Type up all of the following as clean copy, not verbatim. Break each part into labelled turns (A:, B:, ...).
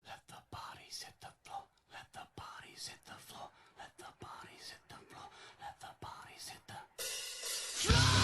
A: Let the bodies hit the floor. Let the bodies hit the floor. Let the bodies hit the floor. Let the bodies hit the floor.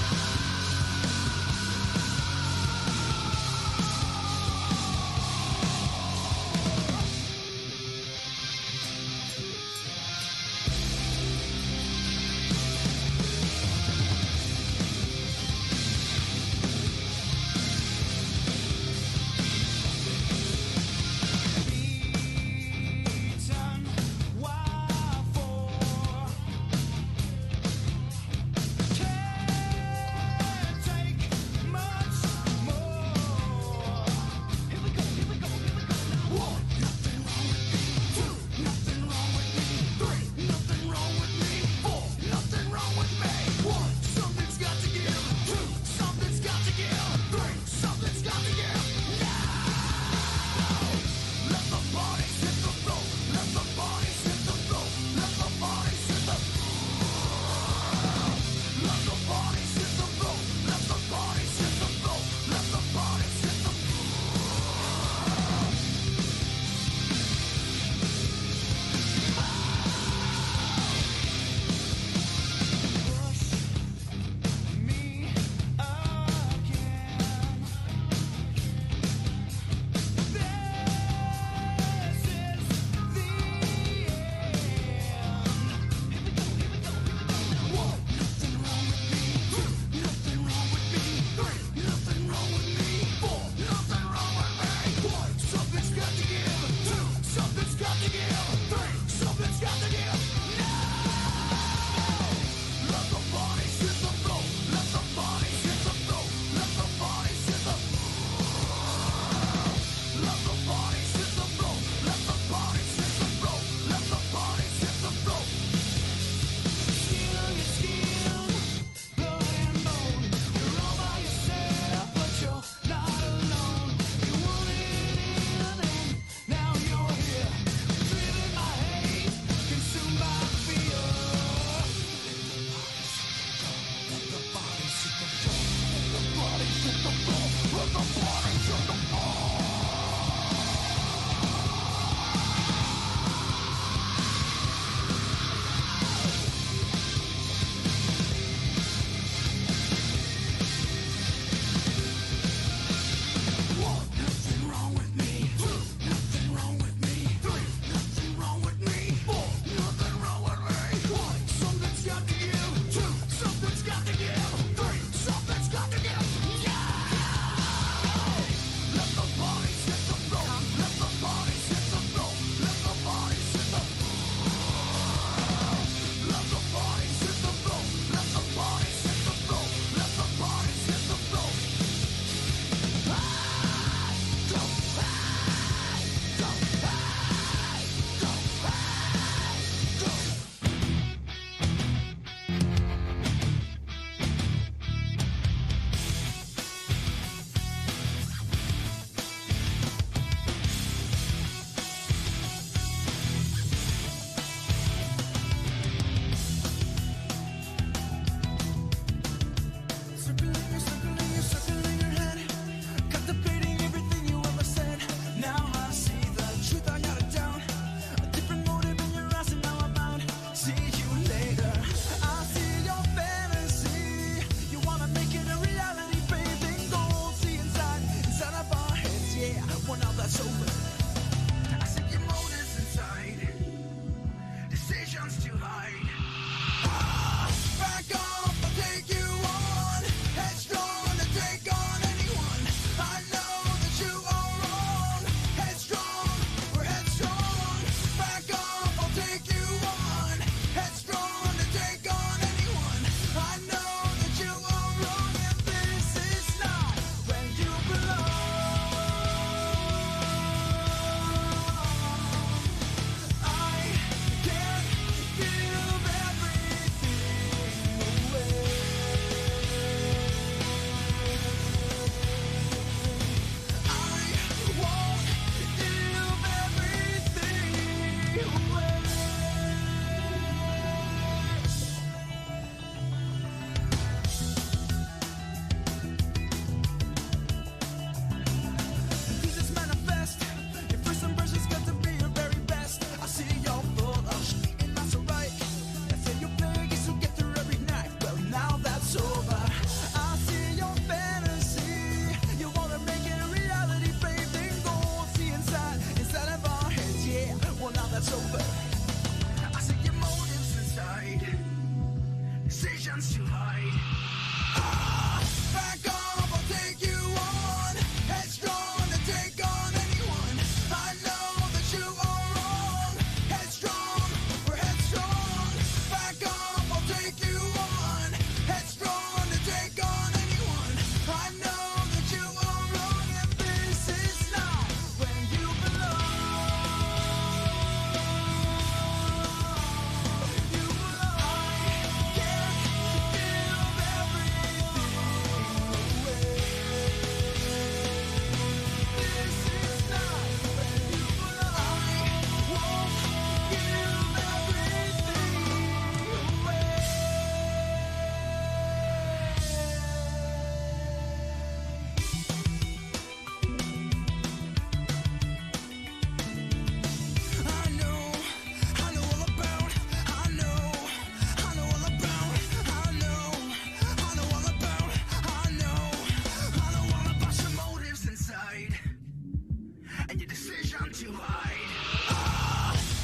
A: and your decision to hide.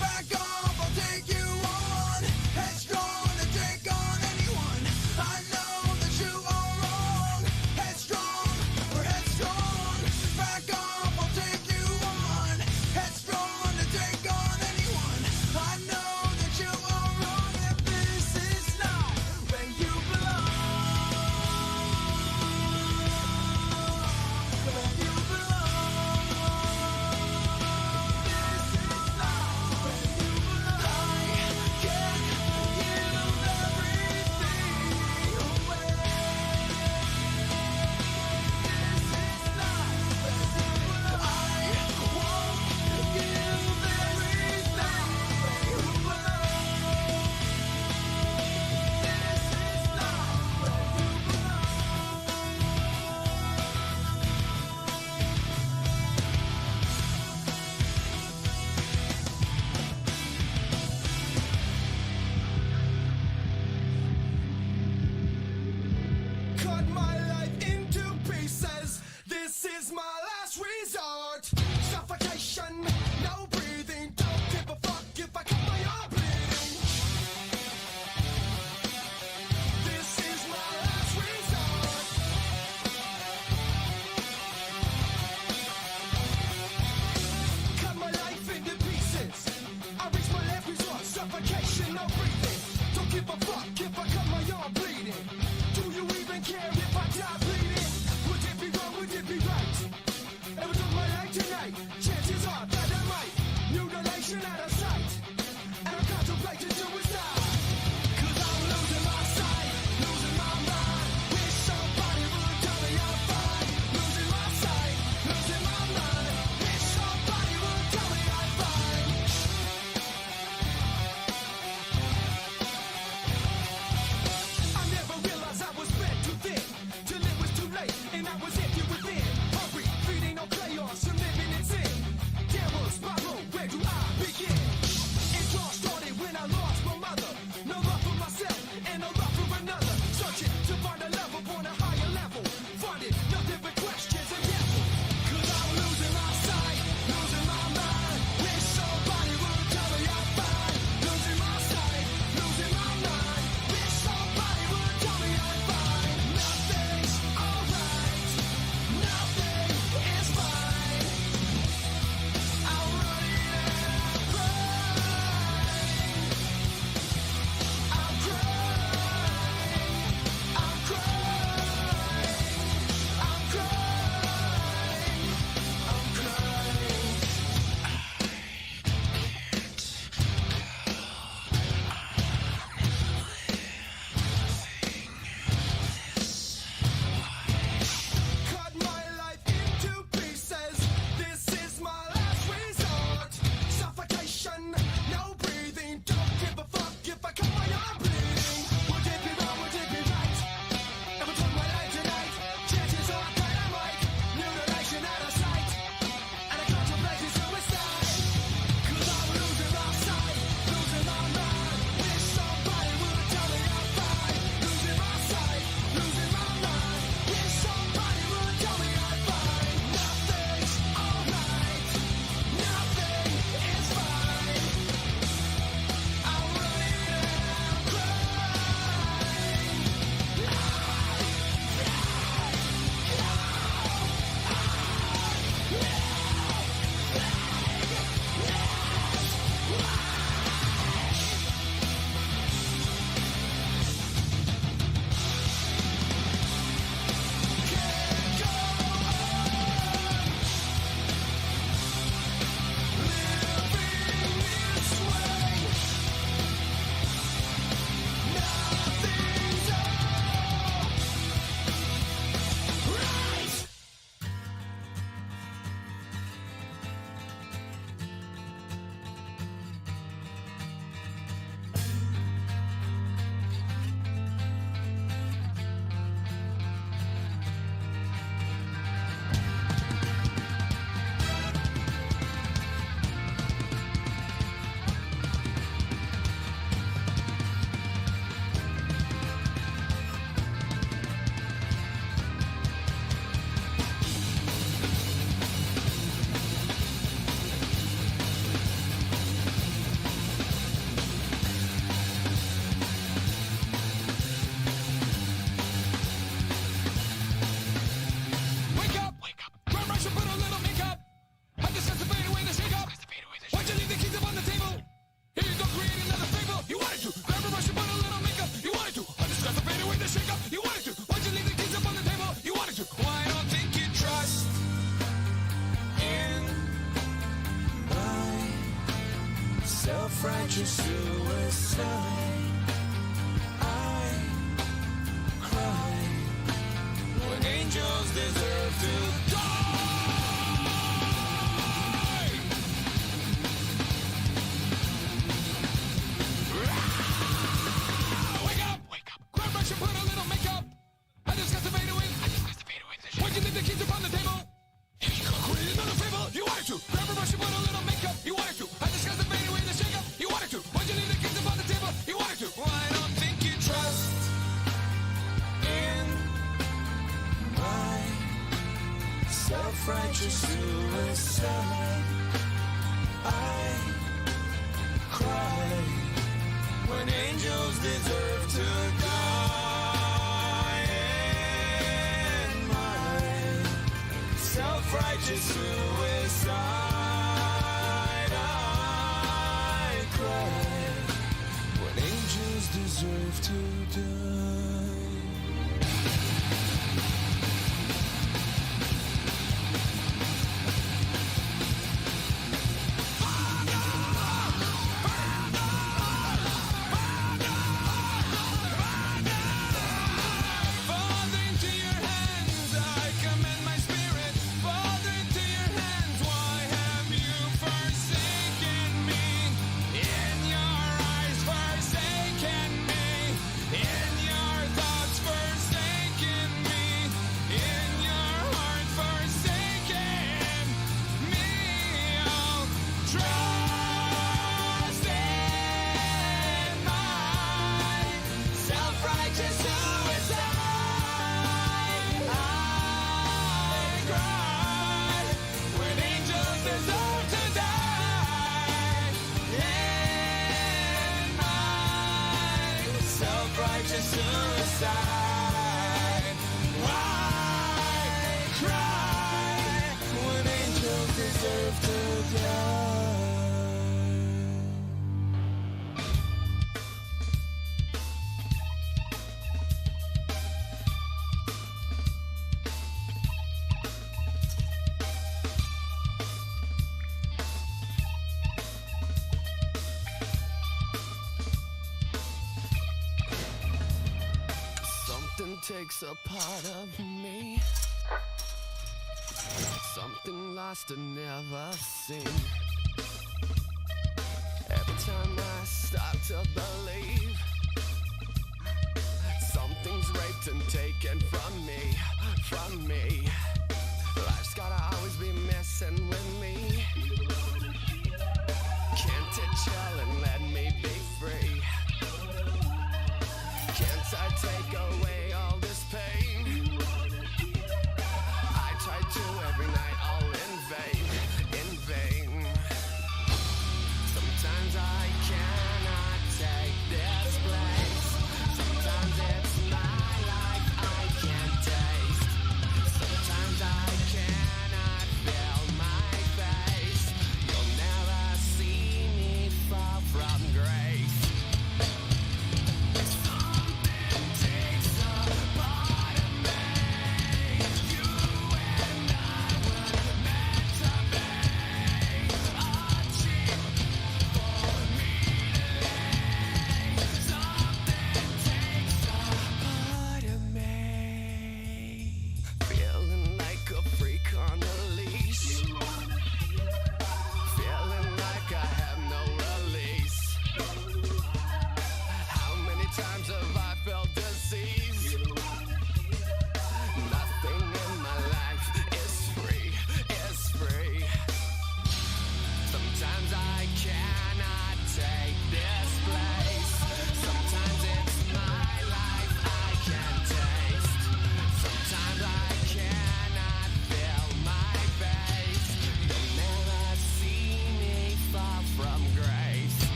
A: Back off, I'll take you on. Headstrong to take on anyone. I know that you are wrong. Headstrong, we're headstrong. Back off, I'll take you on. Headstrong to take on anyone. I know that you are wrong, and this is not where you belong. Where you belong. self-righteous suicide. I cry when angels deserve to die. Wake up, grab brush and put a little makeup. I discussed the fade away. Why'd you leave the keys upon the table? Quit another favor, you wanted to. Grab a brush and put a little makeup, you wanted to. I discussed the fade away, the shake up, you wanted to. Why'd you leave the keys upon the table? You wanted to. Well, I don't think you trust in my self-righteous suicide. I cry when angels deserve to die. And my self-righteous suicide. I cry when angels deserve to die. Father, into your hands I commend my spirit. Father, into your hands, why have you forsaken me? In your eyes, forsaken me. In your thoughts, forsaken me. In your heart, forsaken me. Oh, trust in my self-righteous suicide. I cry when angels deserve to die. In my self-righteous suicide. I cry when angels deserve to die. Something takes a part of me. Something lost and never seen. Every time I start to believe something's raped and taken from me. Life's gotta always be messing with me. Can't it chill and let me be free? Can't I take away all this pain? I try to every night, all in vain. Sometimes I cannot take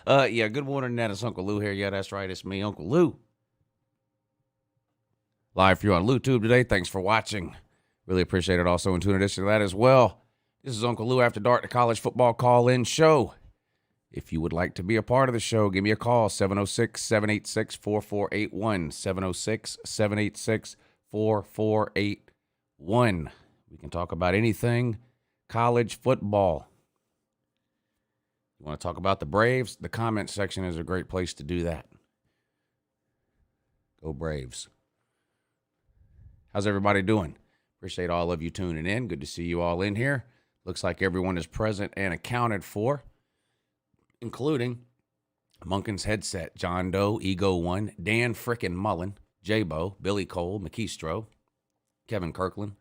B: Yeah, good morning, Nat. It's Uncle Lou here. Yeah, that's right. It's me, Uncle Lou. Live for you on LouTube today. Thanks for watching. Really appreciate it. Also, in tune addition to that as well. This is Uncle Lou After Dark, the college football call-in show. If you would like to be a part of the show, give me a call, 706-786-4481, 706-786-4481. We can talk about anything college football. You want to talk about the Braves? The comment section is a great place to do that. Go Braves. How's everybody doing? Appreciate all of you tuning in. Good to see you all in here. Looks like everyone is present and accounted for, including Munkin's Headset, John Doe, Ego One, Dan frickin' Mullen, J-Bo, Billy Cole, McKeestro, Kevin Kirkland,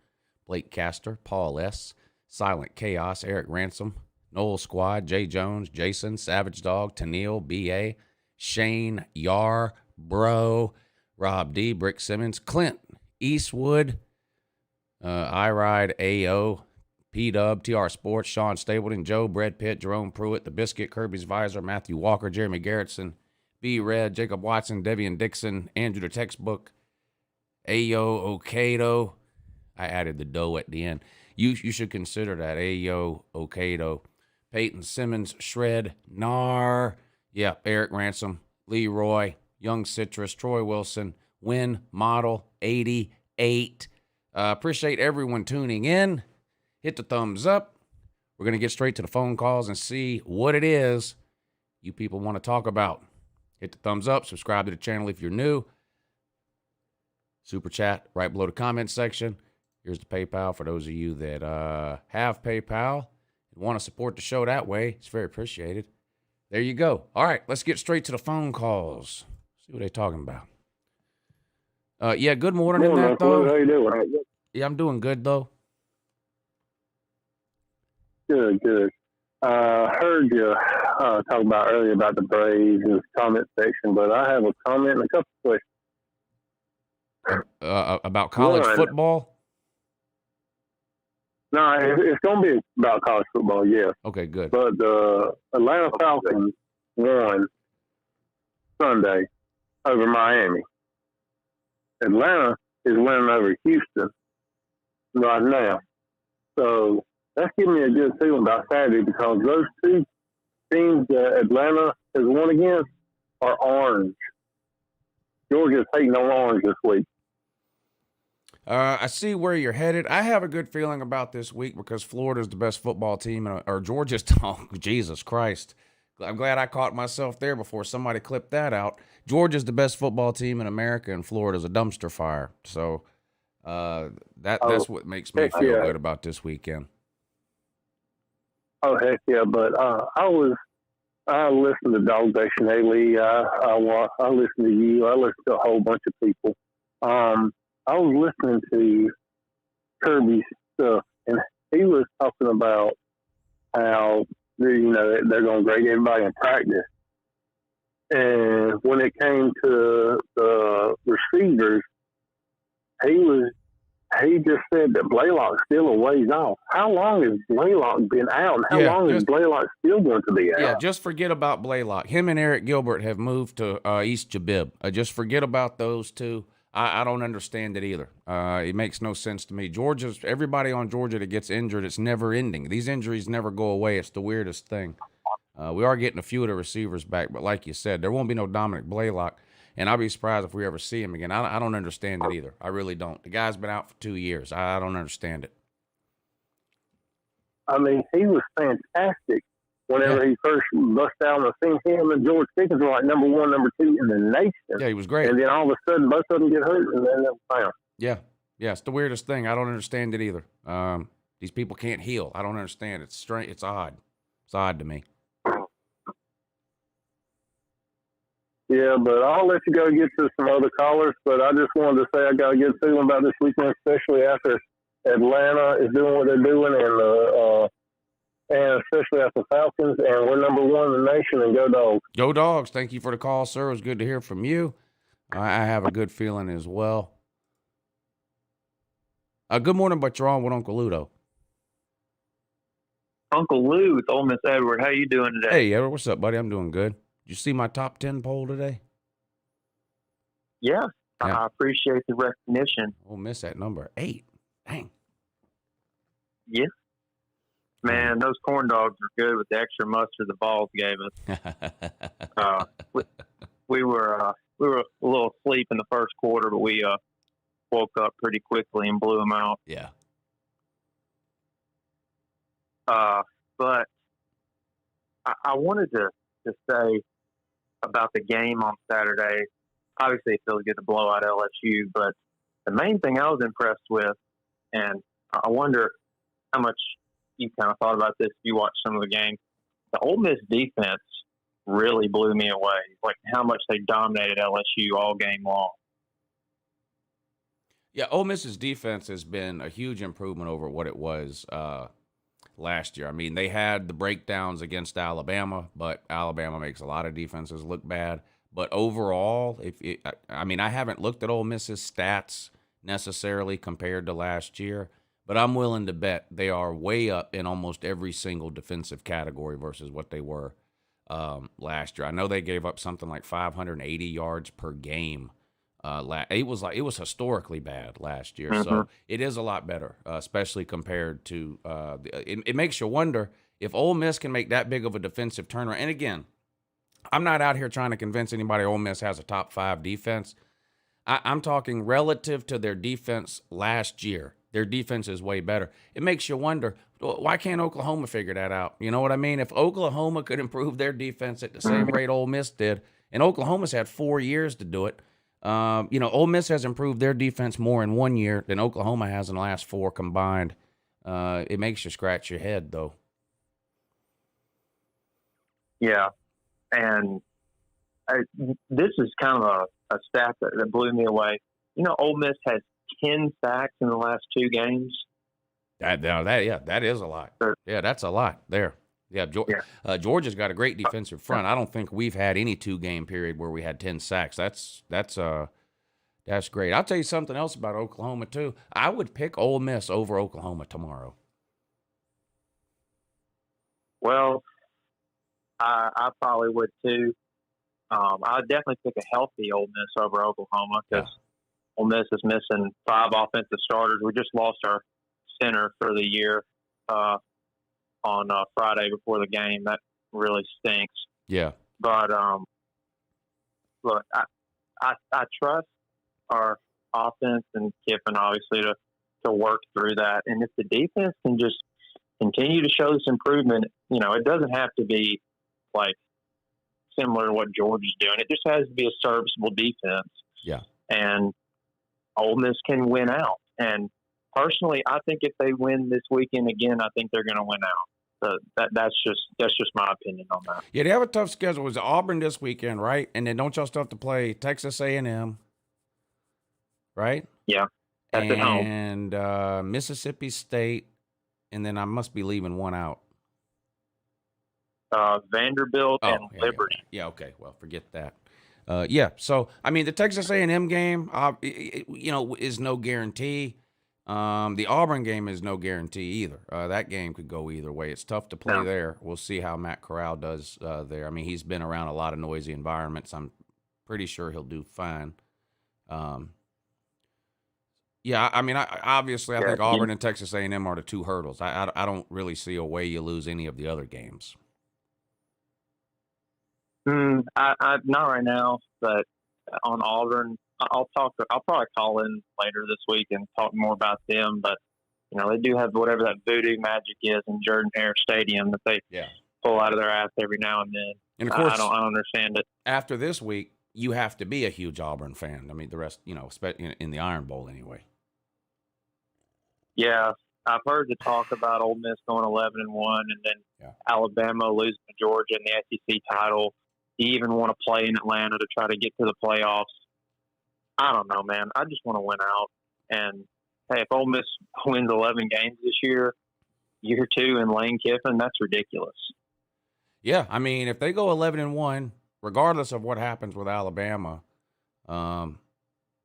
B: Blake Castor, Paul S., Silent Chaos, Eric Ransom, Noel Squad, Jay Jones, Jason, Savage Dog, Tennille, B.A., Shane, Yar, Bro, Rob D., Brick Simmons, Clint, Eastwood, iRide, A.O., P-Dub, TR Sports, Sean Stapleton, Joe, Brad Pitt, Jerome Pruitt, The Biscuit, Kirby's Visor, Matthew Walker, Jeremy Garrettson, B. Red, Jacob Watson, Devian Dixon, Andrew the Textbook, Ayo Okado. I added the dough at the end. You should consider that, Ayo Okado. Peyton Simmons, Shred, Nar, yeah, Eric Ransom, Leroy, Young Citrus, Troy Wilson, Win, Model, 88. Appreciate everyone tuning in. Hit the thumbs up. We're going to get straight to the phone calls and see what it is you people want to talk about. Hit the thumbs up. Subscribe to the channel if you're new. Super chat right below the comment section. Here's the PayPal for those of you that have PayPal and want to support the show that way. It's very appreciated. There you go. All right, let's get straight to the phone calls. See what they're talking about. Yeah, good morning, Nat, though.
C: How you doing?
B: Yeah, I'm doing good, though.
C: Good, good. Heard you talk about earlier about the Braves in the comment section, but I have a comment and a couple of questions.
B: About college football?
C: No, it's going to be about college football, yes.
B: Okay, good.
C: But the Atlanta Falcons won Sunday over Miami. Atlanta is winning over Houston right now. So that's giving me a good feeling about Saturday because those two teams that Atlanta has won against are orange. Georgia's taking on orange this week.
B: I see where you're headed. I have a good feeling about this week because Florida's the best football team, or Georgia's. Oh, Jesus Christ. I'm glad I caught myself there before somebody clipped that out. Georgia's the best football team in America, and Florida's a dumpster fire. So that's what makes me feel good about this weekend.
C: Oh, heck yeah. But I listened to Dog Nation Haley. I listened to you. I listened to a whole bunch of people. I was listening to Kirby's stuff, and he was talking about how they're going to grade everybody in practice. And when it came to the receivers, he just said that Blaylock's still a ways off. How long has Blaylock been out, and how long is Blaylock still going to be out?
B: Yeah, just forget about Blaylock. Him and Eric Gilbert have moved to East Jabib. Just forget about those two. I don't understand it either. It makes no sense to me. Everybody on Georgia that gets injured, it's never ending. These injuries never go away. It's the weirdest thing. We are getting a few of the receivers back, but like you said, there won't be no Dominic Blaylock, and I'll be surprised if we ever see him again. I don't understand it either. I really don't. The guy's been out for 2 years. I don't understand it.
C: I mean, he was fantastic whenever he first bust out on the scene. Him and George Pickens were like number 1, number 2 in the nation.
B: Yeah, he was great.
C: And then all of a sudden, both of them get hurt, and then bam.
B: Yeah, it's the weirdest thing. I don't understand it either. These people can't heal. I don't understand. It's strange. It's odd. It's odd to me.
C: Yeah, but I'll let you go get to some other callers. But I just wanted to say I got a good feeling about this weekend, especially after Atlanta is doing what they're doing, and especially after Falcons, and we're number 1 in the nation. And go Dogs!
B: Go Dogs! Thank you for the call, sir. It was good to hear from you. I have a good feeling as well. Good morning, but you're on with Uncle Ludo.
D: Uncle Lou with Ole Miss Edward. How you doing today?
B: Hey, Edward. What's up, buddy? I'm doing good. Did you see my top 10 poll today?
D: Yeah,
B: Yeah.
D: I appreciate the recognition.
B: Ole Miss at number 8. Dang.
D: Yeah. Man, those corn dogs were good with the extra mustard the balls gave us. We were a little asleep in the first quarter, but we woke up pretty quickly and blew them out.
B: Yeah.
D: But I wanted to say about the game on Saturday. Obviously, it feels good to blow out LSU, but the main thing I was impressed with, and I wonder how much you kind of thought about this if you watched some of the game, the Ole Miss defense really blew me away. Like how much they dominated LSU all game long.
B: Yeah, Ole Miss's defense has been a huge improvement over what it was last year. I mean, they had the breakdowns against Alabama, but Alabama makes a lot of defenses look bad. But overall, I haven't looked at Ole Miss's stats necessarily compared to last year, but I'm willing to bet they are way up in almost every single defensive category versus what they were last year. I know they gave up something like 580 yards per game. It was historically bad last year, so it is a lot better, especially compared to. It makes you wonder if Ole Miss can make that big of a defensive turnaround. And again, I'm not out here trying to convince anybody Ole Miss has a top 5 defense. I'm talking relative to their defense last year. Their defense is way better. It makes you wonder, why can't Oklahoma figure that out? You know what I mean? If Oklahoma could improve their defense at the same rate Ole Miss did, and Oklahoma's had 4 years to do it. Ole Miss has improved their defense more in 1 year than Oklahoma has in the last 4 combined. It makes you scratch your head, though.
D: Yeah, and this is kind of a stat that blew me away. Ole Miss has 10 sacks in the last 2 games.
B: That is a lot. Yeah, that's a lot there. Yeah, Georgia's got a great defensive front. I don't think we've had any 2-game period where we had 10 sacks. That's great. I'll tell you something else about Oklahoma too. I would pick Ole Miss over Oklahoma tomorrow.
D: Well, I probably would too. I'd definitely pick a healthy Ole Miss over Oklahoma because Ole Miss is missing 5 offensive starters. We just lost our center for the year on Friday before the game. That really stinks.
B: Yeah.
D: But look, I trust our offense and Kiffin obviously to work through that. And if the defense can just continue to show this improvement, it doesn't have to be like similar to what Georgia's doing. It just has to be a serviceable defense.
B: Yeah. And
D: Ole Miss can win out. And personally, I think if they win this weekend again, I think they're going to win out. So that's just my opinion on that.
B: Yeah, they have a tough schedule. It was Auburn this weekend, right? And then don't y'all still have to play Texas A&M, right?
D: Yeah, that's at home.
B: And Mississippi State, and then I must be leaving one out.
D: Vanderbilt and Liberty.
B: Yeah, okay. Well, forget that. So, the Texas A&M game, is no guarantee. The Auburn game is no guarantee either. That game could go either way. It's tough to play there. We'll see how Matt Corral does there. He's been around a lot of noisy environments. I'm pretty sure he'll do fine. I think Auburn and Texas A&M are the 2 hurdles. I don't really see a way you lose any of the other games.
D: I not right now, but on Auburn, I'll probably call in later this week and talk more about them. But they do have whatever that voodoo magic is in Jordan-Hare Stadium that they pull out of their ass every now and then.
B: And of course,
D: I don't understand it.
B: After this week, you have to be a huge Auburn fan. The rest, in the Iron Bowl anyway.
D: Yeah, I've heard the talk about Ole Miss going 11-1, and then Alabama losing to Georgia in the SEC title. Do you even want to play in Atlanta to try to get to the playoffs? I don't know, man. I just want to win out. And, hey, if Ole Miss wins 11 games this year 2 in Lane Kiffin, that's ridiculous.
B: Yeah, if they go 11-1, regardless of what happens with Alabama,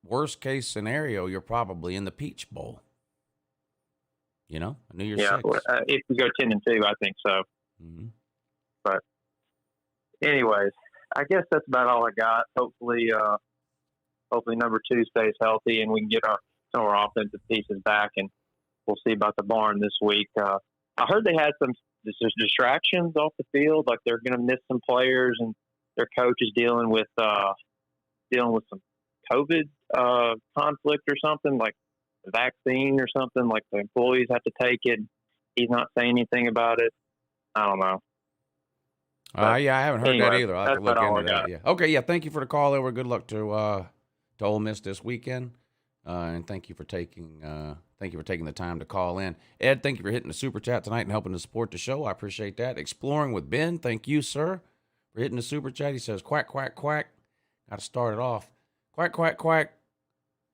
B: worst case scenario, you're probably in the Peach Bowl. New Year's Six.
D: If we go 10-2, I think so.
B: Mm-hmm.
D: But anyways, I guess that's about all I got. Hopefully, number 2 stays healthy and we can get some of our offensive pieces back, and we'll see about the barn this week. I heard they had some distractions off the field, like they're going to miss some players, and their coach is dealing with some COVID conflict or something, like the vaccine or something. Like the employees have to take it. He's not saying anything about it. I don't know.
B: Yeah, I haven't heard that either. I'll have to
D: that's
B: look
D: about all
B: into
D: I
B: that.
D: got.
B: Yeah. Okay. Yeah. Thank you for the call. Over. Good luck to Ole Miss this weekend, and thank you for taking the time to call in. Ed, thank you for hitting the super chat tonight and helping to support the show. I appreciate that. Exploring with Ben, thank you, sir, for hitting the super chat. He says, "Quack quack quack." Got to start it off. Quack quack quack.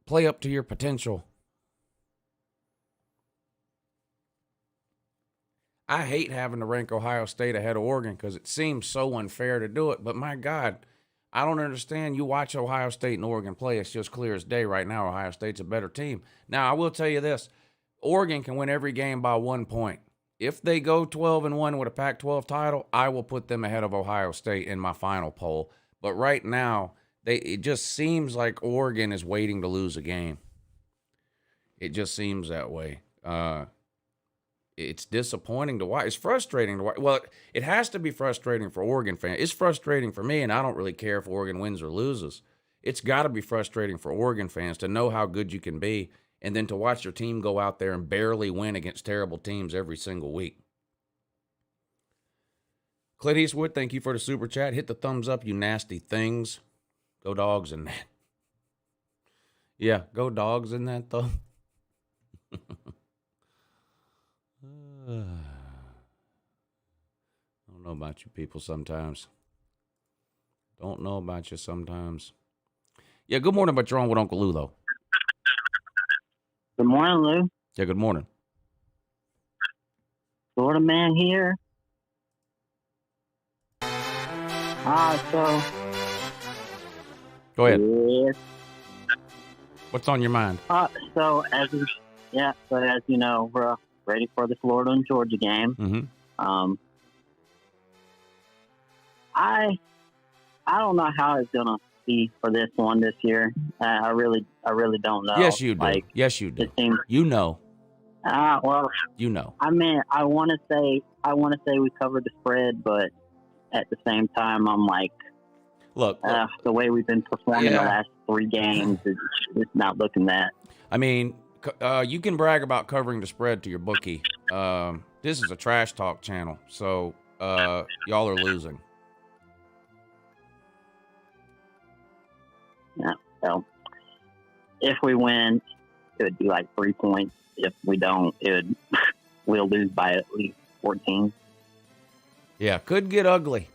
B: Play up to your potential. I hate having to rank Ohio State ahead of Oregon because it seems so unfair to do it. But my God, I don't understand. You watch Ohio State and Oregon play, it's just clear as day right now. Ohio State's a better team. Now, I will tell you this. Oregon can win every game by 1 point. If they go 12-1 with a Pac-12 title, I will put them ahead of Ohio State in my final poll. But right now, it just seems like Oregon is waiting to lose a game. It just seems that way. It's disappointing to watch. It's frustrating to watch. Well, it has to be frustrating for Oregon fans. It's frustrating for me, and I don't really care if Oregon wins or loses. It's got to be frustrating for Oregon fans to know how good you can be and then to watch your team go out there and barely win against terrible teams every single week. Clint Eastwood, thank you for the super chat. Hit the thumbs up, you nasty things. Go Dogs in that. Yeah, go Dogs in that, though. I don't know about you people sometimes. Don't know about you sometimes. Yeah, good morning, but you're on with Uncle Lou, though.
E: Good morning, Lou.
B: Yeah, good morning.
E: Florida man here. So.
B: Go ahead.
E: Yes.
B: What's on your mind?
E: So as you know, we're ready for the Florida and Georgia game.
B: Mm-hmm.
E: I don't know how it's gonna be for this one this year. I really don't know.
B: Yes, you do. Yes, you do.
E: It seems,
B: you know.
E: Well,
B: you know.
E: I mean, I want to say we covered the spread, but at the same time, I'm like,
B: look
E: the way we've been performing the last 3 games, it's not looking that.
B: I mean, you can brag about covering the spread to your bookie. This is a trash talk channel, so y'all are losing.
E: Yeah. So if we win, it would be like 3 points. If we don't, we'll lose by at least 14.
B: Yeah, could get ugly.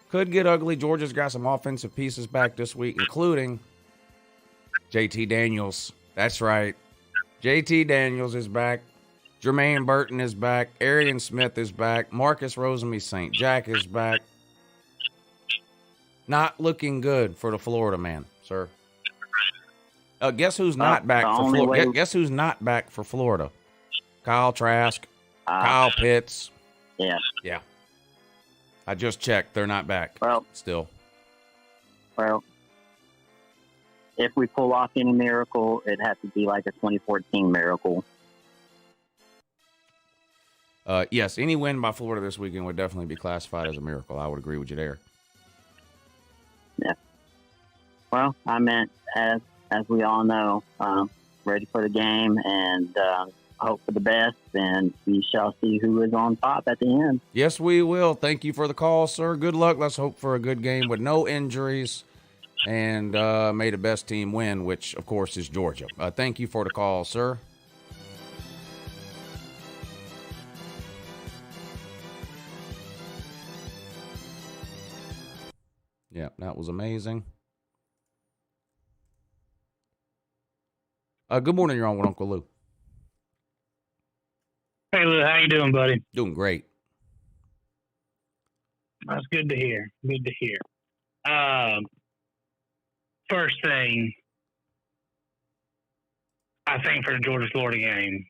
B: Could get ugly. Georgia's got some offensive pieces back this week, including JT Daniels. That's right. JT Daniels is back. Jermaine Burton is back. Arian Smith is back. Marcus Rosemy-St. Jack is back. Not looking good for the Florida man, sir. Guess who's not back for Florida? Guess who's not back for Florida? Kyle Trask, Kyle Pitts.
E: Yeah.
B: Yeah. I just checked. They're not back.
E: Well,
B: still.
E: Well, if we pull off any miracle, it'd have to be like a 2014 miracle.
B: Yes, any win by Florida this weekend would definitely be classified as a miracle. I would agree with you there.
E: Yeah. Well, I meant, as we all know, ready for the game and hope for the best, and we shall see who is on top at the end.
B: Yes, we will. Thank you for the call, sir. Good luck. Let's hope for a good game with no injuries, and may the best team win, which, of course, is Georgia. Thank you for the call, sir. Yeah, that was amazing. Good morning. You're on with Uncle Lou.
F: Hey, Lou, how you doing, buddy?
B: Doing great.
F: That's good to hear. Good to hear. First thing, I think for the Georgia-Florida game,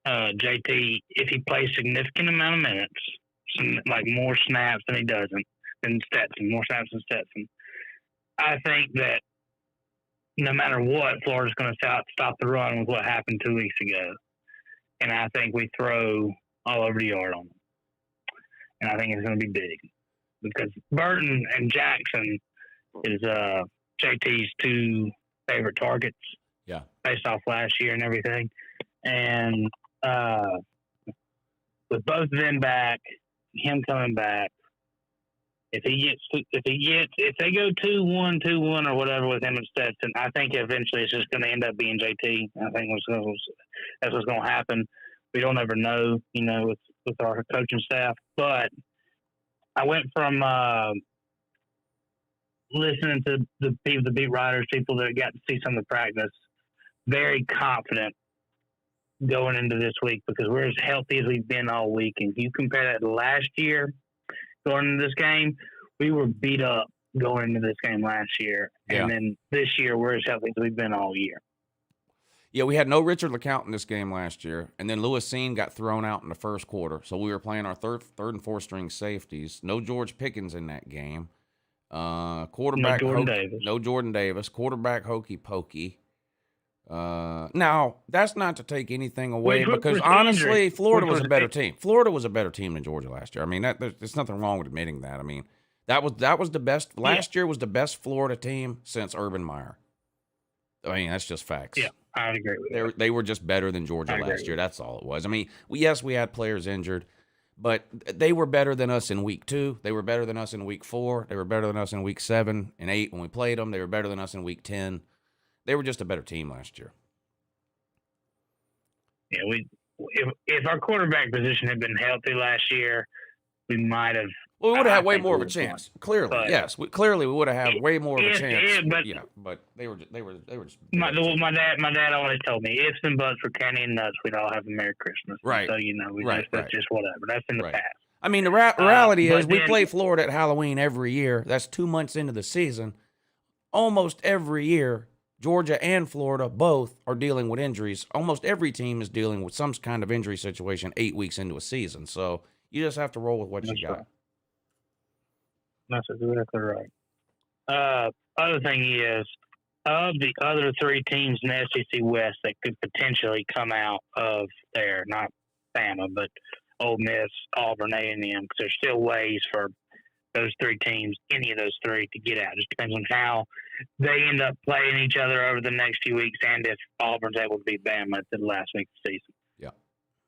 F: JT, if he plays significant amount of minutes, like more snaps than he doesn't, than Stetson, more snaps than Stetson. I think that no matter what, Florida's going to stop the run with what happened 2 weeks ago. And I think we throw all over the yard on them. And I think it's going to be big. Because Burton and Jackson is JT's two favorite targets.
B: Yeah.
F: Based off last year and everything. And with both of them back, him coming back, if they go 2-1 or whatever with him and Stetson, I think eventually it's just going to end up being JT. I think that's what's going to happen. We don't ever know, with our coaching staff. But I went from listening to the beat writers, people that got to see some of the practice, very confident going into this week because we're as healthy as we've been all week. And if you compare that to last year, going into this game, we were beat up going into this game last year.
B: Yeah.
F: And then this year, we're as healthy as we've been all year.
B: Yeah, we had no Richard LeCount in this game last year, and then Lewis Seen got thrown out in the first quarter. So we were playing our third and fourth string safeties. No George Pickens in that game. Quarterback no Jordan Davis. Quarterback hokey pokey. Now that's not to take anything away because honestly, Florida was a better team. Florida was a better team than Georgia last year. I mean, there's nothing wrong with admitting that. I mean, that was the best. Last year was the best Florida team since Urban Meyer. I mean, that's just facts.
F: Yeah, I agree with that.
B: They were just better than Georgia last year. That's all it was. I mean, we had players injured, but they were better than us in week 2. They were better than us in week 4. They were better than us in week 7 and 8 when we played them. They were better than us in week 10. They were just a better team last year.
F: Yeah, if our quarterback position had been healthy last year, we might have.
B: Well, we would have had way more of a chance. Clearly, yes. We would have had way more of a chance. But they were just.
F: My dad always told me, ifs and buts for candy and nuts, we'd all have a Merry Christmas.
B: Right.
F: So that's just whatever. That's in the past.
B: I mean, the reality is we play Florida at Halloween every year. That's 2 months into the season. Almost every year, Georgia and Florida both are dealing with injuries. Almost every team is dealing with some kind of injury situation 8 weeks into a season. So you just have to roll with what you got.
F: Right. That's exactly right. Other thing is, of the other 3 teams in the SEC West that could potentially come out of there, not Bama, but Ole Miss, Auburn, A&M, because there's still ways for those 3 teams, any of those 3, to get out. It just depends on how they end up playing each other over the next few weeks and if Auburn's able to beat Bama at the last week of the season.
B: Yeah.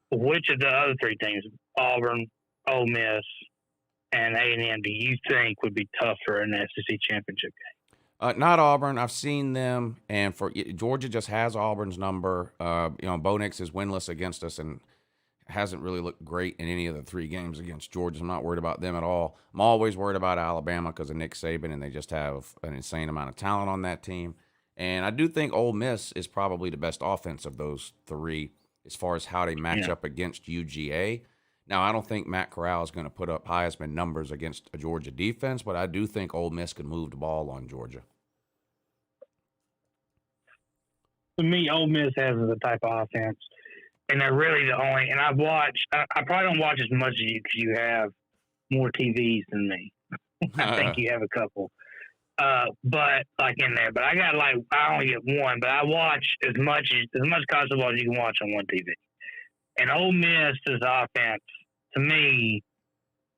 F: Which of the other 3 teams, Auburn, Ole Miss, and A&M, do you think would be tougher in the SEC championship game?
B: Not Auburn. I've seen them, and for Georgia just has Auburn's number. Bo Nix is winless against us and hasn't really looked great in any of the 3 games against Georgia. I'm not worried about them at all. I'm always worried about Alabama because of Nick Saban, and they just have an insane amount of talent on that team. And I do think Ole Miss is probably the best offense of those 3 as far as how they match up against UGA. Now, I don't think Matt Corral is going to put up Heisman numbers against a Georgia defense, but I do think Ole Miss could move the ball on Georgia.
F: To me, Ole Miss has the type of offense, and they're really the only. And I've watched. I probably don't watch as much as you because you have more TVs than me. I think you have a couple, but like in there. But I got I only get one, but I watch as much college football as you can watch on one TV. And Ole Miss's offense, to me,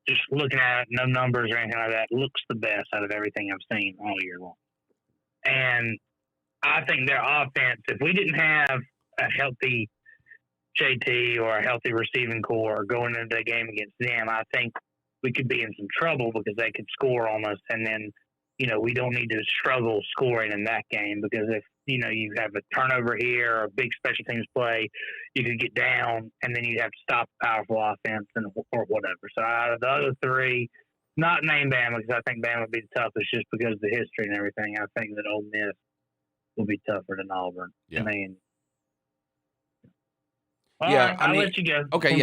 F: just looking at it, no numbers or anything like that, looks the best out of everything I've seen all year long. And I think their offense, if we didn't have a healthy JT or a healthy receiving core going into the game against them, I think we could be in some trouble because they could score on us. And then, we don't need to struggle scoring in that game because if, you have a turnover here or a big special teams play, you could get down and then you'd have to stop a powerful offense or whatever. So out of the other 3, not name Bama because I think Bama would be the toughest just because of the history and everything. I think that Ole Miss will be tougher than Auburn.
B: Yeah.
F: I mean,
B: I'll
F: let you go.
B: Okay,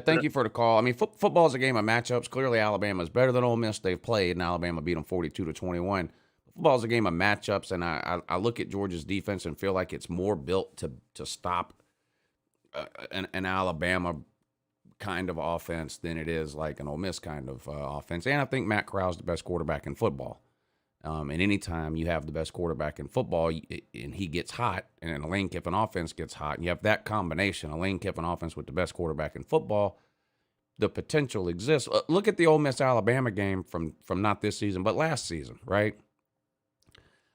B: thank you for the call. I mean, football is a game of matchups. Clearly, Alabama is better than Ole Miss. They've played, and Alabama beat them 42-21. Football is a game of matchups, and I look at Georgia's defense and feel like it's more built to stop an Alabama kind of offense than it is like an Ole Miss kind of offense. And I think Matt Corral's the best quarterback in football. And anytime you have the best quarterback in football and he gets hot, and a Lane Kiffin offense gets hot, and you have that combination, a Lane Kiffin offense with the best quarterback in football, the potential exists. Look at the Ole Miss-Alabama game from not this season, but last season, right?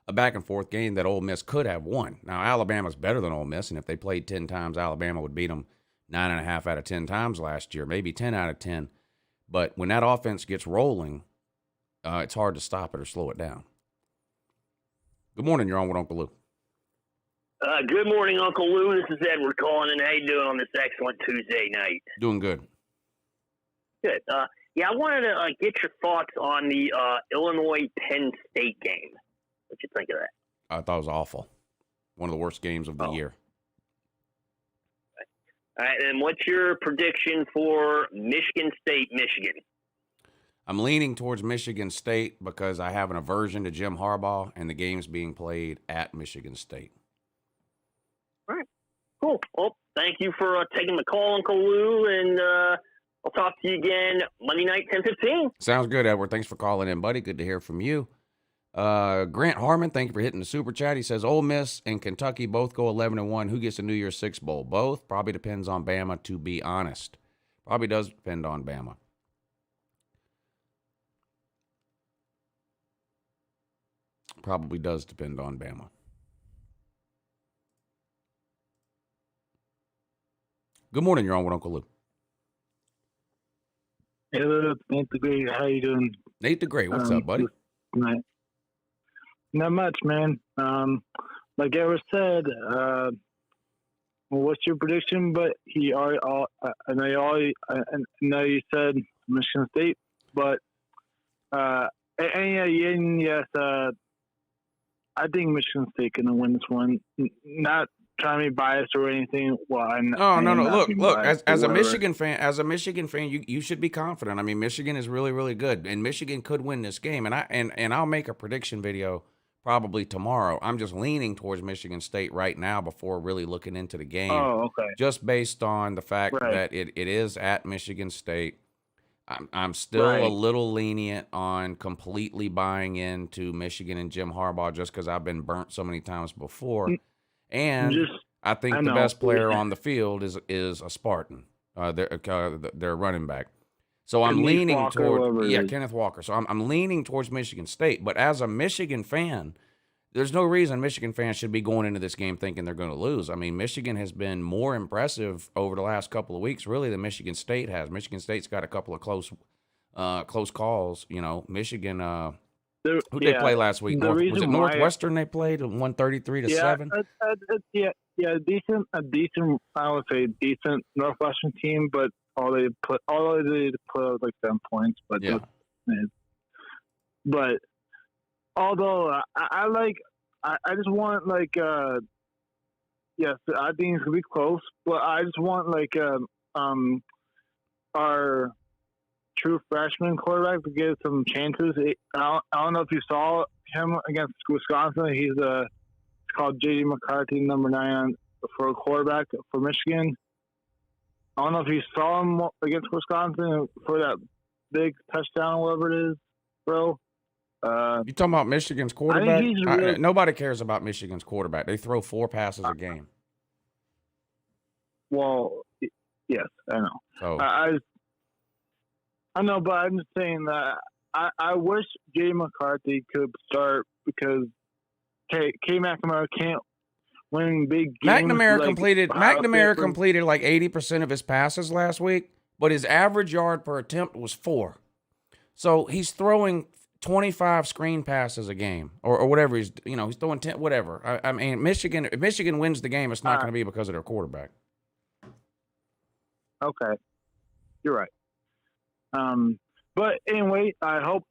B: A back-and-forth game that Ole Miss could have won. Now, Alabama's better than Ole Miss, and if they played 10 times, Alabama would beat them 9.5 out of 10 times last year, maybe 10 out of 10. But when that offense gets rolling, it's hard to stop it or slow it down. Good morning. You're on with Uncle Lou.
G: Good morning, Uncle Lou. This is Edward calling, and how you doing on this excellent Tuesday night?
B: Doing good.
G: Good. Yeah, I wanted to get your thoughts on the Illinois-Penn State game. What you think of that?
B: I thought it was awful. One of the worst games of the year.
G: All right, and what's your prediction for Michigan State, Michigan?
B: I'm leaning towards Michigan State because I have an aversion to Jim Harbaugh, and the game's being played at Michigan State.
G: All right, cool. Well, thank you for taking the call, Uncle Lou, and I'll talk to you again Monday night, 10:15.
B: Sounds good, Edward. Thanks for calling in, buddy. Good to hear from you. Grant Harmon, thank you for hitting the super chat. He says, Ole Miss and Kentucky both go 11-1. Who gets the New Year's Six Bowl? Both. Probably depends on Bama, to be honest. Probably does depend on Bama. Probably does depend on Bama. Good morning. You're on with Uncle Lou.
H: Hey, look, Nate the Great. How you doing?
B: Nate the Great. What's up, buddy?
H: Not much, man. Like Edward said, well, what's your prediction? But I know you said Michigan State, but yes, I think Michigan State gonna win this one. Not trying to be biased or anything. Well,
B: no. Look. As a Michigan fan, you should be confident. I mean, Michigan is really, really good, and Michigan could win this game. And I'll make a prediction video probably tomorrow. I'm just leaning towards Michigan State right now before really looking into the game.
H: Oh, okay.
B: Just based on the fact that it is at Michigan State. I'm still a little lenient on completely buying into Michigan and Jim Harbaugh just because I've been burnt so many times before. And I think the best player on the field is a Spartan, their running back. So I'm leaning towards Kenneth Walker. So I'm leaning towards Michigan State. But as a Michigan fan, there's no reason Michigan fans should be going into this game thinking they're going to lose. I mean, Michigan has been more impressive over the last couple of weeks, really, than Michigan State has. Michigan State's got a couple of close calls. You know, Michigan. Who did they play last week? Was it Northwestern they played 133-7?
H: Decent. I would say decent Northwestern team, but all they did put out like 7 points. But but although I just want yes, I think it's gonna be close, but I just want our true freshman quarterback to get some chances. I don't know if you saw him against Wisconsin. He's called J.D. McCarthy, number 9 for a quarterback for Michigan. I don't know if you saw him against Wisconsin for that big touchdown, whatever it is, bro.
B: You talking about Michigan's quarterback? Nobody cares about Michigan's quarterback. They throw 4 passes a game.
H: Well, yes, I know.
B: So
H: I know, but I'm just saying that I wish J. McCarthy could start because K. McNamara can't win big games.
B: McNamara completed like 80% of his passes last week, but his average yard per attempt was 4. So he's throwing 25 screen passes a game or whatever. He's throwing 10, whatever. I mean, if Michigan wins the game, it's not going to be because of their quarterback.
H: Okay. You're right. But anyway, I hope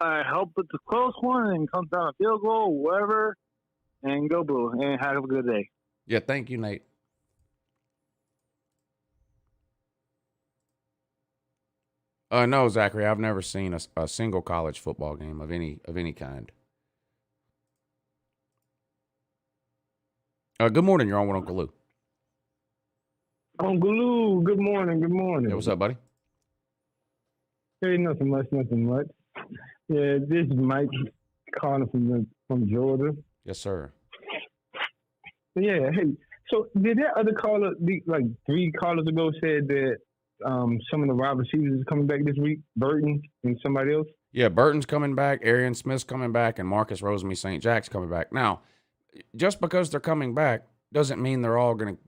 H: it's a close one and comes down a field goal, whatever, and go Blue, and have a good day.
B: Yeah, thank you, Nate. No, Zachary, I've never seen a single college football game of any kind. Good morning. You're on with Uncle Lou.
I: Uncle Lou, good morning.
B: Hey, what's up, buddy?
I: Hey, nothing much. Yeah, this is Mike calling from Georgia.
B: Yes, sir.
I: Yeah, hey. So did that other caller, like 3 callers ago, said that some of the wide receivers is coming back this week? Burton and somebody else.
B: Yeah, Burton's coming back, Arian Smith's coming back, and Marcus Rosemary St. Jack's coming back. Now, just because they're coming back doesn't mean they're all going to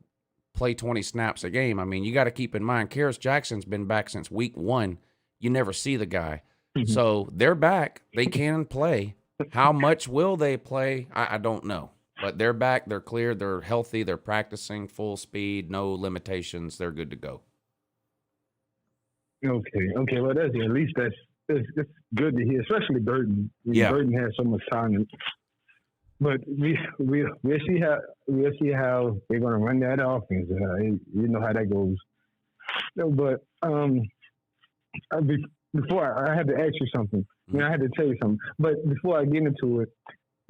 B: play 20 snaps a game. I mean, you got to keep in mind, Karis Jackson's been back since week 1. You never see the guy. Mm-hmm. So they're back. They can play. How much will they play? I don't know. But they're back. They're cleared. They're healthy. They're practicing full speed, no limitations. They're good to go.
I: Okay. Well, at least that's good to hear, especially Burton.
B: Yeah.
I: Burton has so much talent. But we'll see how they're going to run that offense. You know how that goes. No, but before I had to ask you something. I mean, I had to tell you something. But before I get into it,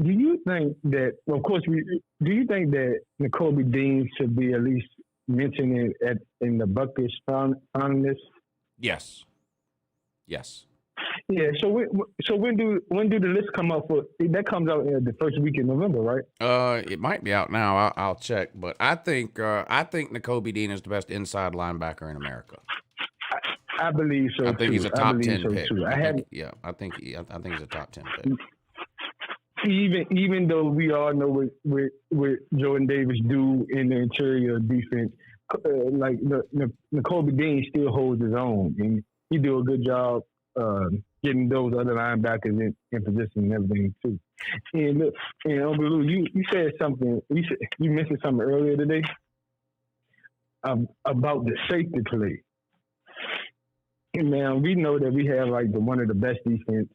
I: do you think that? Well, of course, do you think that Nakobe Dean should be at least mentioned in the Buckus finalists?
B: Yes.
I: Yeah. So when do the list come up for? That comes out in the first week in November, right?
B: It might be out now. I'll check. But I think Nakobe Dean is the best inside linebacker in America.
I: I believe so.
B: I think he's a top 10 pick.
I: Too.
B: I think he's a top 10 pick.
I: Even though we all know what Jordan Davis do in the interior defense, like Nakobe Dean still holds his own, and he do a good job getting those other linebackers in position and everything too. And look, Uncle Lou, you said something. You mentioned something earlier today about the safety play. And man, we know that we have like one of the best defense.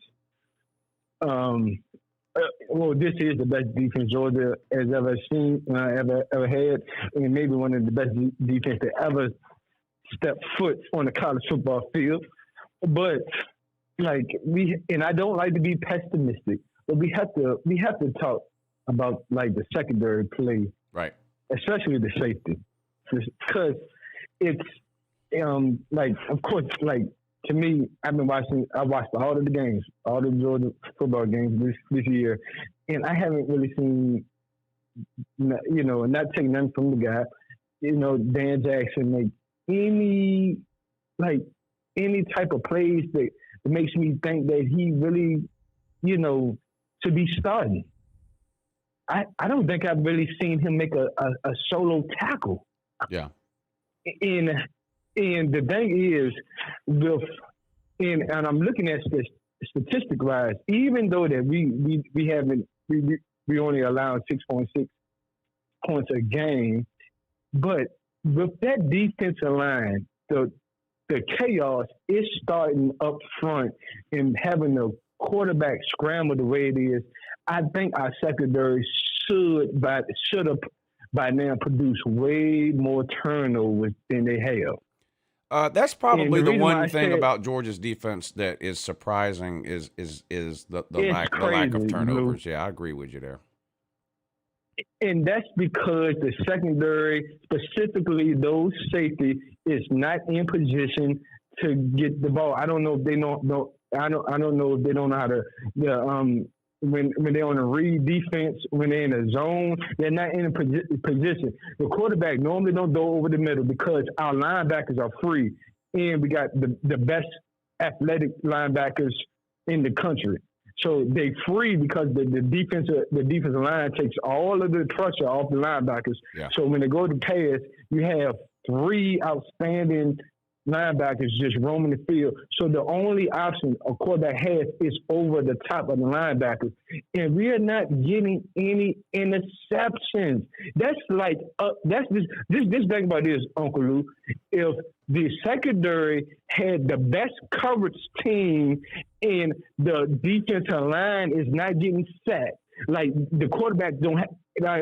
I: Well, this is the best defense Georgia has ever seen, ever had, and maybe one of the best defense that ever stepped foot on the college football field. But like and I don't like to be pessimistic, but we have to talk about like the secondary play,
B: right? Especially
I: the safety, because it's like, of course, like to me, I watched all of the games, all the Georgia football games this year, and I haven't really seen, not taking nothing from the guy, Dan Jackson make any type of plays that makes me think that he really, should be starting. I don't think I've really seen him make a solo tackle.
B: Yeah.
I: And the thing is, and I'm looking at this statistic wise, even though that we only allowed 6.6 points a game, but with that defensive line, the chaos is starting up front and having the quarterback scramble the way it is. I think our secondary should have by now produced way more turnovers than they have.
B: That's probably the one thing about Georgia's defense that is surprising is the lack of turnovers. Blue. Yeah, I agree with you there.
I: And that's because the secondary, specifically those safety, is not in position to get the ball. I don't know if they know. I don't know if they don't know how to. When they're on a read defense, when they're in a zone, they're not in a position. The quarterback normally don't go over the middle because our linebackers are free, and we got the best athletic linebackers in the country. So they free because the defensive line takes all of the pressure off the linebackers.
B: Yeah.
I: So when they go to pass, you have 3 outstanding linebackers just roaming the field. So the only option a quarterback has is over the top of the linebackers. And we are not getting any interceptions. That's like, this thing about this, Uncle Lou. If the secondary had the best coverage team and the defensive line is not getting sacked, like the quarterbacks don't have,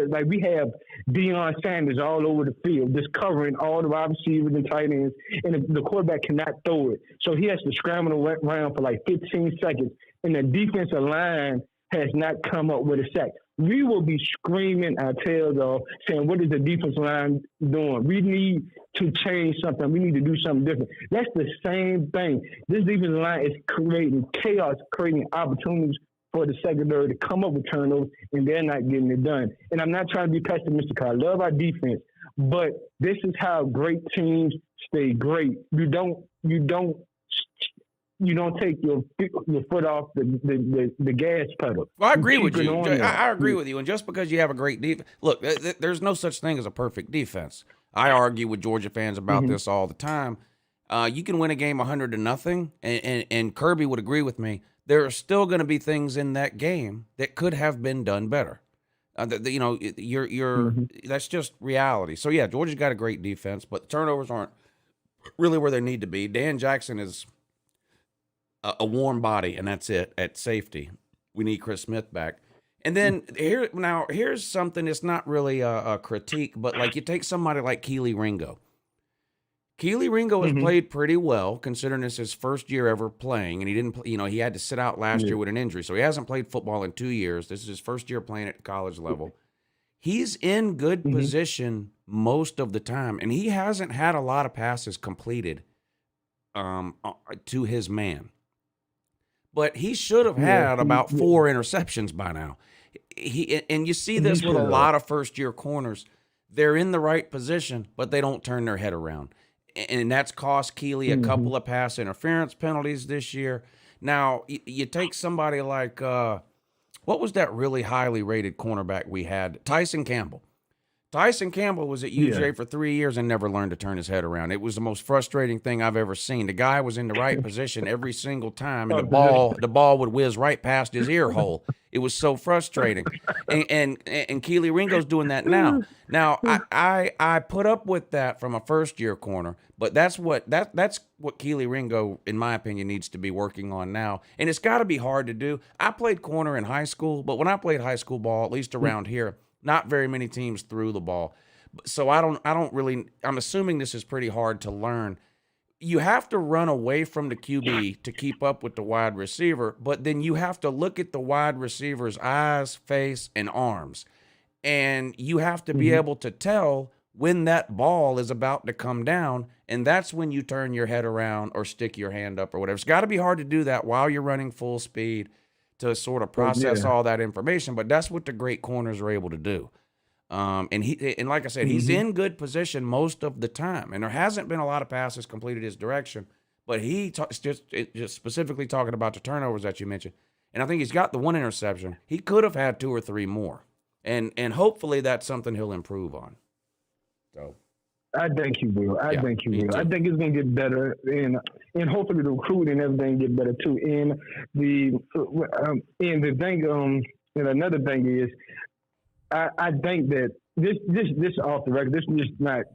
I: like we have Deion Sanders all over the field, just covering all the wide receivers and tight ends, and the quarterback cannot throw it. So he has to scramble around for like 15 seconds, and the defensive line has not come up with a sack. we will be screaming our tails off, saying, what is the defensive line doing? We need to change something. We need to do something different. That's the same thing. This defensive line is creating chaos, creating opportunities for the secondary to come up with turnovers, and they're not getting it done. And I'm not trying to be pessimistic. I love our defense, but this is how great teams stay great. You don't take your foot off the gas pedal.
B: Well, I agree with
I: keep it
B: you.
I: on there.
B: I agree with you. And just because you have a great defense, look, there's no such thing as a perfect defense. I argue with Georgia fans about this all the time. You can win a game 100-0, and Kirby would agree with me. There are still going to be things in that game that could have been done better. That's just reality. So yeah, Georgia's got a great defense, but the turnovers aren't really where they need to be. Dan Jackson is a warm body, and that's it at safety. We need Chris Smith back. And then here's something that's not really a critique, but like you take somebody like Keely Ringo. Keely Ringo has played pretty well, considering it's his first year ever playing, and he didn't. He had to sit out last year with an injury, so he hasn't played football in 2 years. This is his first year playing at college level. He's in good position most of the time, and he hasn't had a lot of passes completed to his man. But he should have had about 4 interceptions by now. And you see this with a lot of first-year corners. They're in the right position, but they don't turn their head around. And that's cost Keely a couple of pass interference penalties this year. Now, you take somebody like, what was that really highly rated cornerback we had? Tyson Campbell. Tyson Campbell was at UJ for 3 years and never learned to turn his head around. It was the most frustrating thing I've ever seen. The guy was in the right position every single time, and the ball would whiz right past his ear hole. It was so frustrating. And Keely Ringo's doing that now. Now I put up with that from a first year corner, but that's what Keely Ringo, in my opinion, needs to be working on now. And it's got to be hard to do. I played corner in high school, but when I played high school ball, at least around here, not very many teams threw the ball. So I'm assuming this is pretty hard to learn. You have to run away from the QB to keep up with the wide receiver, but then you have to look at the wide receiver's eyes, face, and arms. And you have to be able to tell when that ball is about to come down, and that's when you turn your head around or stick your hand up or whatever. It's got to be hard to do that while you're running full speed to sort of process all that information, but that's what the great corners are able to do. And like I said, he's in good position most of the time, and there hasn't been a lot of passes completed his direction, but just specifically talking about the turnovers that you mentioned, and I think he's got the 1 interception. He could have had 2 or 3 more, and hopefully that's something he'll improve on. So
I: I think he will. I think he will. I think it's going to get better, and hopefully the recruiting and everything get better too. And the thing, and another thing is, I think that this off the record. This is not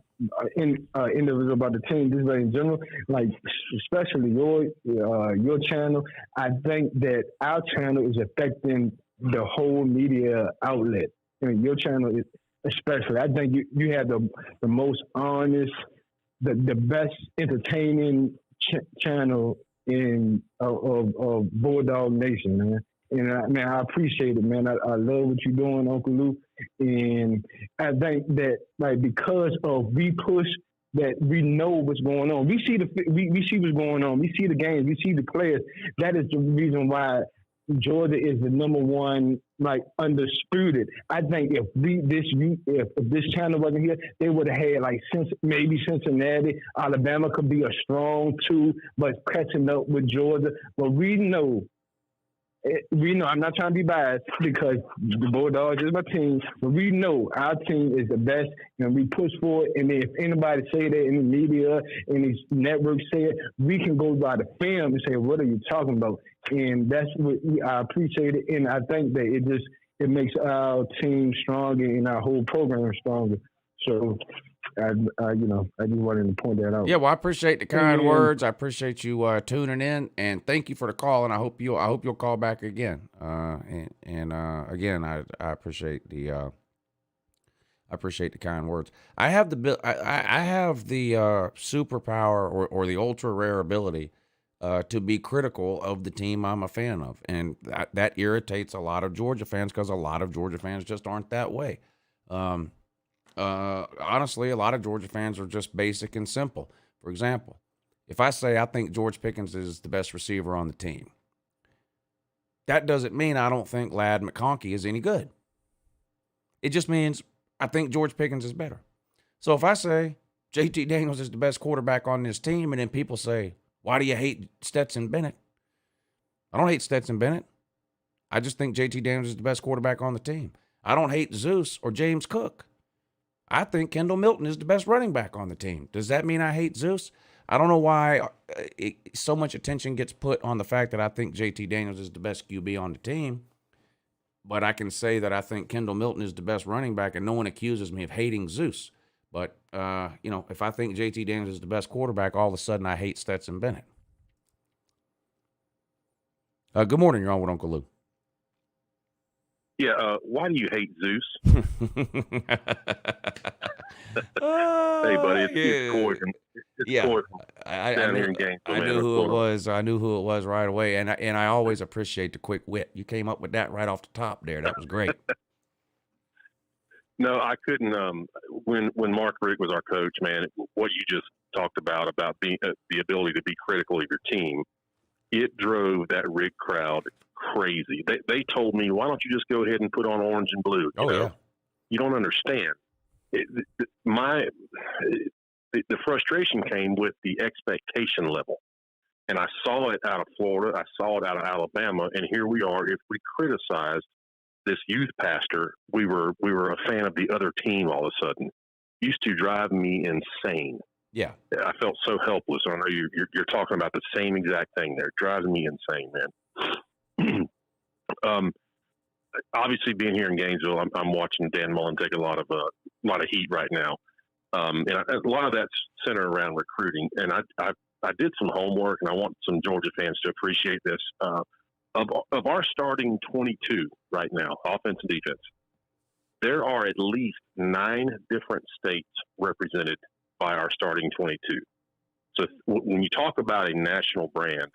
I: individual about the team. This is in general, like especially your channel. I think that our channel is affecting the whole media outlet. And your channel is. Especially, I think you have the most honest, the best entertaining channel of Bulldog Nation, man. And I appreciate it, man. I love what you're doing, Uncle Lou. And I think that because of we push that we know what's going on. We see what's going on. We see the games. We see the players. That is the reason why Georgia is the number one, undisputed. I think if this channel wasn't here, they would have had maybe Cincinnati, Alabama could be a strong 2, but catching up with Georgia. But we know. I'm not trying to be biased because the Bulldogs is my team, but we know our team is the best, and we push for it. And if anybody say that in the media, in these networks say it, we can go by the film and say, "What are you talking about?" And that's what I appreciate it, and I think that it makes our team stronger and our whole program stronger. So, I just wanted to point that out.
B: Yeah, well, I appreciate the kind words. I appreciate you tuning in, and thank you for the call. And I hope you'll call back again. Again, I appreciate the kind words. I have the superpower or the ultra rare ability to be critical of the team I'm a fan of. And that irritates a lot of Georgia fans because a lot of Georgia fans just aren't that way. Honestly, a lot of Georgia fans are just basic and simple. For example, if I say I think George Pickens is the best receiver on the team, that doesn't mean I don't think Ladd McConkey is any good. It just means I think George Pickens is better. So if I say JT Daniels is the best quarterback on this team, and then people say, why do you hate Stetson Bennett? I don't hate Stetson Bennett. I just think JT Daniels is the best quarterback on the team. I don't hate Zeus or James Cook. I think Kendall Milton is the best running back on the team. Does that mean I hate Zeus? I don't know why so much attention gets put on the fact that I think JT Daniels is the best QB on the team, but I can say that I think Kendall Milton is the best running back, and no one accuses me of hating Zeus. But, if I think JT Daniels is the best quarterback, all of a sudden I hate Stetson Bennett. Good morning. You're on with Uncle Lou.
J: Yeah, why do you hate Zeus? Hey, buddy, it's Corey. It's Corey down here in Gainesville.
B: I knew who it was. I knew who it was right away, and I always appreciate the quick wit. You came up with that right off the top there. That was great.
J: No, I couldn't. When Mark Richt was our coach, man, what you just talked about being the ability to be critical of your team, it drove that Richt crowd crazy. They told me, why don't you just go ahead and put on orange and blue?
B: Yeah.
J: You don't understand. The frustration came with the expectation level. And I saw it out of Florida. I saw it out of Alabama. And here we are. If we criticized this youth pastor, we were a fan of the other team all of a sudden. Used to drive me insane.
B: Yeah.
J: I felt so helpless. I know you're talking about the same exact thing there. It drives me insane, man. Obviously, being here in Gainesville, I'm watching Dan Mullen take a lot of heat right now, and a lot of that's centered around recruiting. And I did some homework, and I want some Georgia fans to appreciate this. Of our starting 22 right now, offense and defense, there are at least 9 different states represented by our starting 22. So when you talk about a national brand,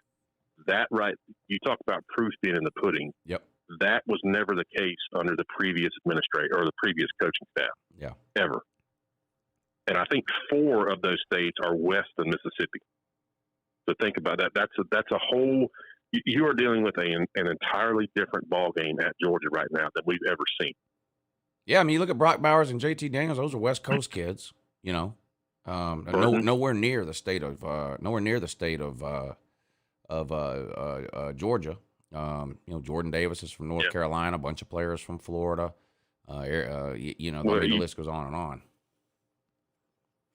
J: you talk about proof being in the pudding.
B: Yep.
J: That was never the case under the previous administrator or the previous coaching staff.
B: Yeah.
J: Ever. And I think 4 of those states are west of Mississippi. So think about that. That's a whole. You are dealing with an entirely different ball game at Georgia right now than we've ever seen.
B: Yeah, I mean, you look at Brock Bowers and JT Daniels; those are West Coast kids. Nowhere near the state of Georgia. Jordan Davis is from North Carolina. A bunch of players from Florida. The list goes on and on.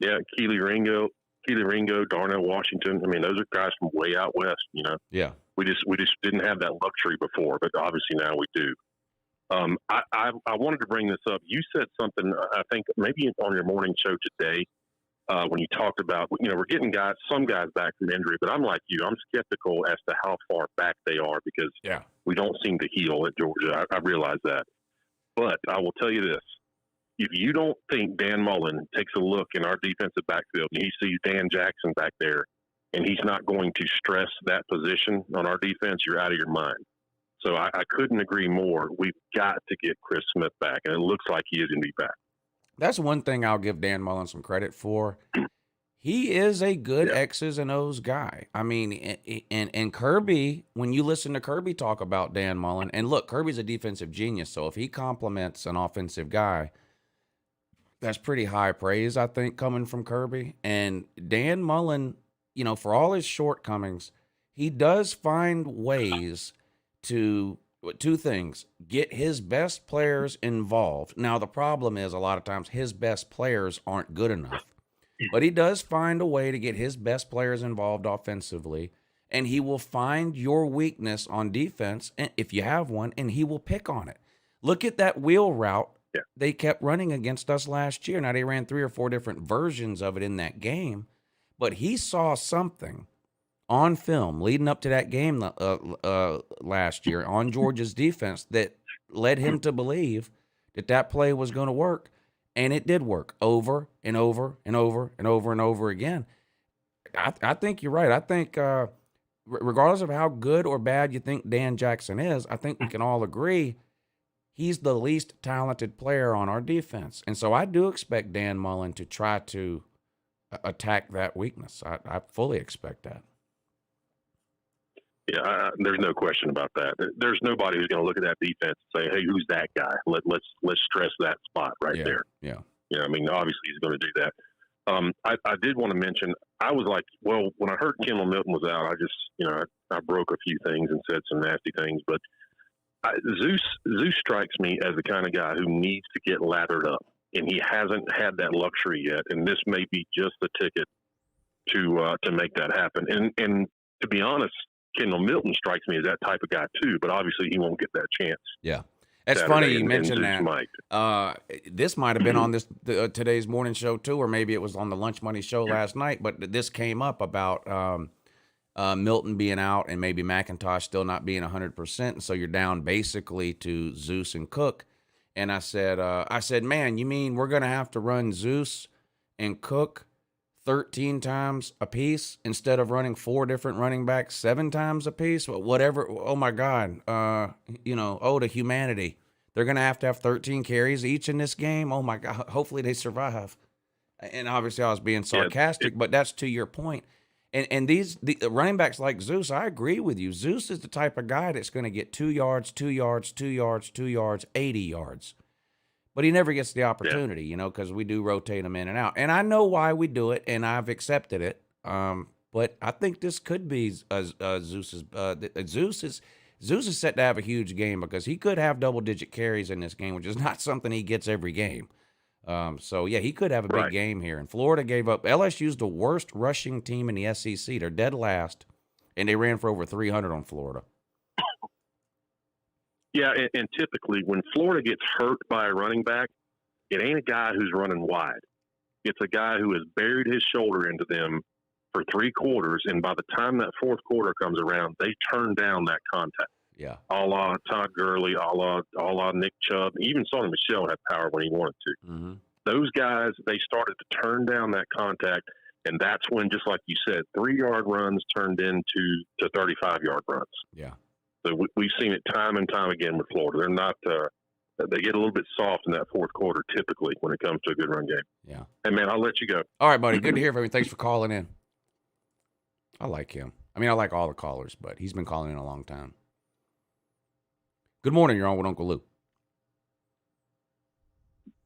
J: Yeah, Keely Ringo, Darnell Washington. I mean, those are guys from way out west.
B: Yeah.
J: We just didn't have that luxury before, but obviously now we do. I wanted to bring this up. You said something, I think maybe on your morning show today, when you talked about, we're getting some guys back from injury, but I'm like you. I'm skeptical as to how far back they are because we don't seem to heal at Georgia. I realize that. But I will tell you this. If you don't think Dan Mullen takes a look in our defensive backfield and he sees Dan Jackson back there and he's not going to stress that position on our defense, you're out of your mind. So I couldn't agree more. We've got to get Chris Smith back, and it looks like he is going to be back.
B: That's one thing I'll give Dan Mullen some credit for. He is a good X's and O's guy. I mean, and Kirby, when you listen to Kirby talk about Dan Mullen, and look, Kirby's a defensive genius, so if he compliments an offensive guy, that's pretty high praise, I think, coming from Kirby. And Dan Mullen, for all his shortcomings, he does find ways to, 2 things, get his best players involved. Now, the problem is a lot of times his best players aren't good enough. But he does find a way to get his best players involved offensively, and he will find your weakness on defense, if you have one, and he will pick on it. Look at that wheel route they kept running against us last year. Now, they ran 3 or 4 different versions of it in that game, but he saw something on film leading up to that game last year on Georgia's defense that led him to believe that play was going to work. And it did work over and over and over and over and over again. I think you're right. I think regardless of how good or bad you think Dan Jackson is, I think we can all agree he's the least talented player on our defense. And so I do expect Dan Mullen to try to attack that weakness. I fully expect that.
J: Yeah, there's no question about that. There's nobody who's going to look at that defense and say, "Hey, who's that guy?" Let's stress that spot right there.
B: Yeah.
J: You know, I mean, obviously he's going to do that. I did want to mention, I was like, well, when I heard Kendall Milton was out, I just, you know, I broke a few things and said some nasty things. But Zeus strikes me as the kind of guy who needs to get lathered up, and he hasn't had that luxury yet. And this may be just the ticket to make that happen. And to be honest, Kendall Milton strikes me as that type of guy too, but obviously he won't get that chance.
B: Yeah. That's
J: Saturday,
B: funny you mentioned that.
J: Might.
B: This might have been on today's morning show too, or maybe it was on the Lunch Money show last night, but this came up about Milton being out and maybe McIntosh still not being 100%, and so you're down basically to Zeus and Cook. And I said, man, you mean we're going to have to run Zeus and Cook 13 times a piece instead of running 4 different running backs 7 times a piece? Whatever. Oh my God. To humanity. They're going to have 13 carries each in this game. Oh my God. Hopefully they survive. And obviously I was being sarcastic, but that's to your point. And the running backs like Zeus, I agree with you. Zeus is the type of guy that's going to get 2 yards, 2 yards, 2 yards, 2 yards, 80 yards. But he never gets the opportunity, because we do rotate him in and out. And I know why we do it, and I've accepted it. But I think this could be Zeus's. Zeus is set to have a huge game because he could have double-digit carries in this game, which is not something he gets every game. He could have a big game here. And Florida gave up. LSU's the worst rushing team in the SEC. They're dead last, and they ran for over 300 on Florida.
J: Yeah, and typically when Florida gets hurt by a running back, it ain't a guy who's running wide. It's a guy who has buried his shoulder into them for 3 quarters, and by the time that 4th quarter comes around, they turn down that contact.
B: Yeah.
J: A la Todd Gurley, a la Nick Chubb. Even Sonny Michel had power when he wanted to.
B: Mm-hmm.
J: Those guys, they started to turn down that contact, and that's when, just like you said, 3-yard runs turned into 35-yard runs.
B: Yeah.
J: So we've seen it time and time again with Florida. They're not they get a little bit soft in that 4th quarter typically when it comes to a good run game.
B: Yeah.
J: Hey, man, I'll let you go.
B: All right, buddy. Good to hear from you. Thanks for calling in. I like him. I mean, I like all the callers, but he's been calling in a long time. Good morning. You're on with Uncle Lou.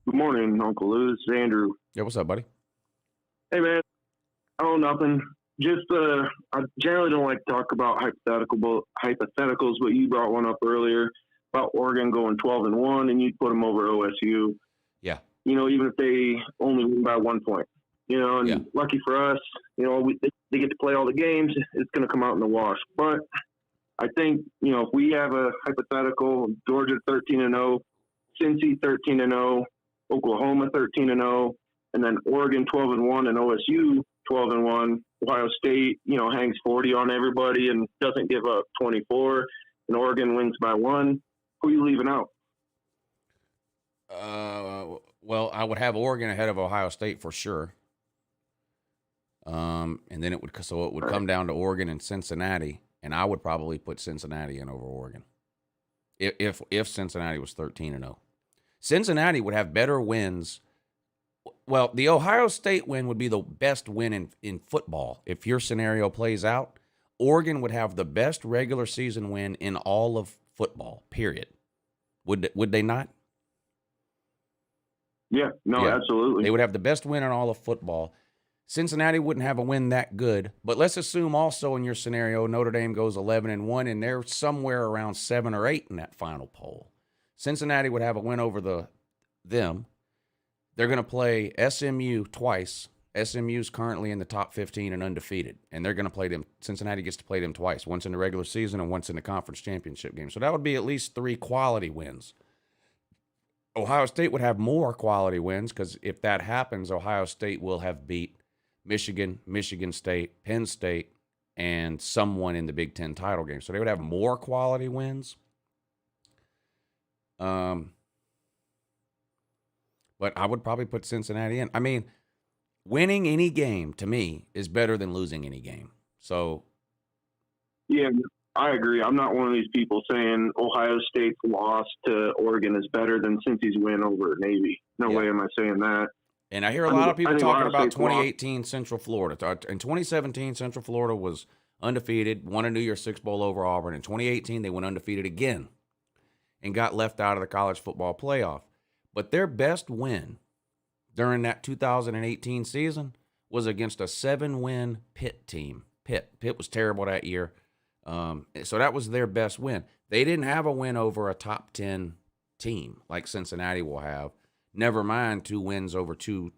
K: Good morning, Uncle Lou. This is Andrew.
B: Yeah, what's up, buddy?
K: Hey, man. Oh, nothing. Just, I generally don't like to talk about hypotheticals, but you brought one up earlier about Oregon going 12-1, and you'd put them over OSU.
B: Yeah.
K: Even if they only win by 1 point. And lucky for us, they get to play all the games. It's going to come out in the wash. But I think, if we have a hypothetical, Georgia 13-0, Cincy 13-0, Oklahoma 13-0, and then Oregon 12-1 and OSU 12-1. Ohio State, hangs 40 on everybody and doesn't give up 24, and Oregon wins by 1. Who are you leaving out?
B: Well, I would have Oregon ahead of Ohio State for sure. And then it would come down to Oregon and Cincinnati, and I would probably put Cincinnati in over Oregon. If Cincinnati was 13-0, Cincinnati would have better wins. Well, the Ohio State win would be the best win in football. If your scenario plays out, Oregon would have the best regular season win in all of football, period. Would they not?
K: Yeah, absolutely.
B: They would have the best win in all of football. Cincinnati wouldn't have a win that good, but let's assume also in your scenario, Notre Dame goes 11-1, and they're somewhere around 7 or 8 in that final poll. Cincinnati would have a win over them. They're going to play SMU twice. SMU's currently in the top 15 and undefeated, and they're going to play them. Cincinnati gets to play them twice, once in the regular season and once in the conference championship game. So that would be at least 3 quality wins. Ohio State would have more quality wins because if that happens, Ohio State will have beat Michigan, Michigan State, Penn State, and someone in the Big Ten title game. So they would have more quality wins. But I would probably put Cincinnati in. I mean, winning any game, to me, is better than losing any game. So
K: Yeah, I agree. I'm not one of these people saying Ohio State's loss to Oregon is better than Cincy's win over Navy. No way am I saying that.
B: And I hear a lot of people talking
K: Ohio
B: about
K: State's
B: 2018 Central Florida. In 2017, Central Florida was undefeated, won a New Year's Six Bowl over Auburn. In 2018, they went undefeated again and got left out of the college football playoff. But their best win during that 2018 season was against a 7-win Pitt team. Pitt was terrible that year. So that was their best win. They didn't have a win over a top 10 team like Cincinnati will have. Never mind 2 wins over 2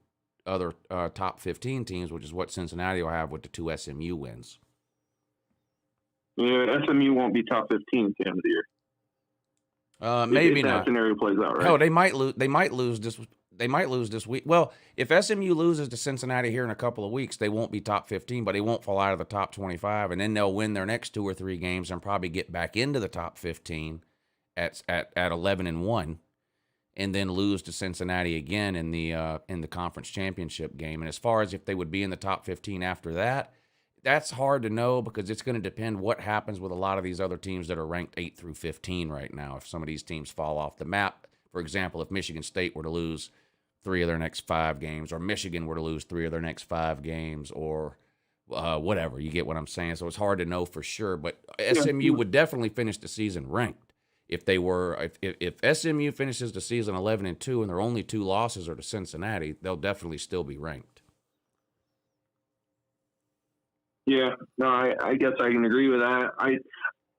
B: other top 15 teams, which is what Cincinnati will have with the 2 SMU wins.
K: Yeah, SMU won't be top 15 at the end of the year.
B: Maybe
K: if
B: not.
K: That scenario plays out, right?
B: No, they might lose. They might lose this week. Well, if SMU loses to Cincinnati here in a couple of weeks, they won't be top 15, but they won't fall out of the top 25, and then they'll win their next 2 or 3 games and probably get back into the top 15 at 11-1, and then lose to Cincinnati again in the conference championship game. And as far as if they would be in the top 15 after that, that's hard to know because it's going to depend what happens with a lot of these other teams that are ranked 8 through 15 right now. If some of these teams fall off the map, for example, if Michigan State were to lose 3 of their next 5 games, or Michigan were to lose 3 of their next 5 games, or whatever, you get what I'm saying. So it's hard to know for sure, but SMU would definitely finish the season ranked. If SMU finishes the season 11-2 and their only 2 losses are to Cincinnati, they'll definitely still be ranked.
K: Yeah, no, I guess I can agree with that.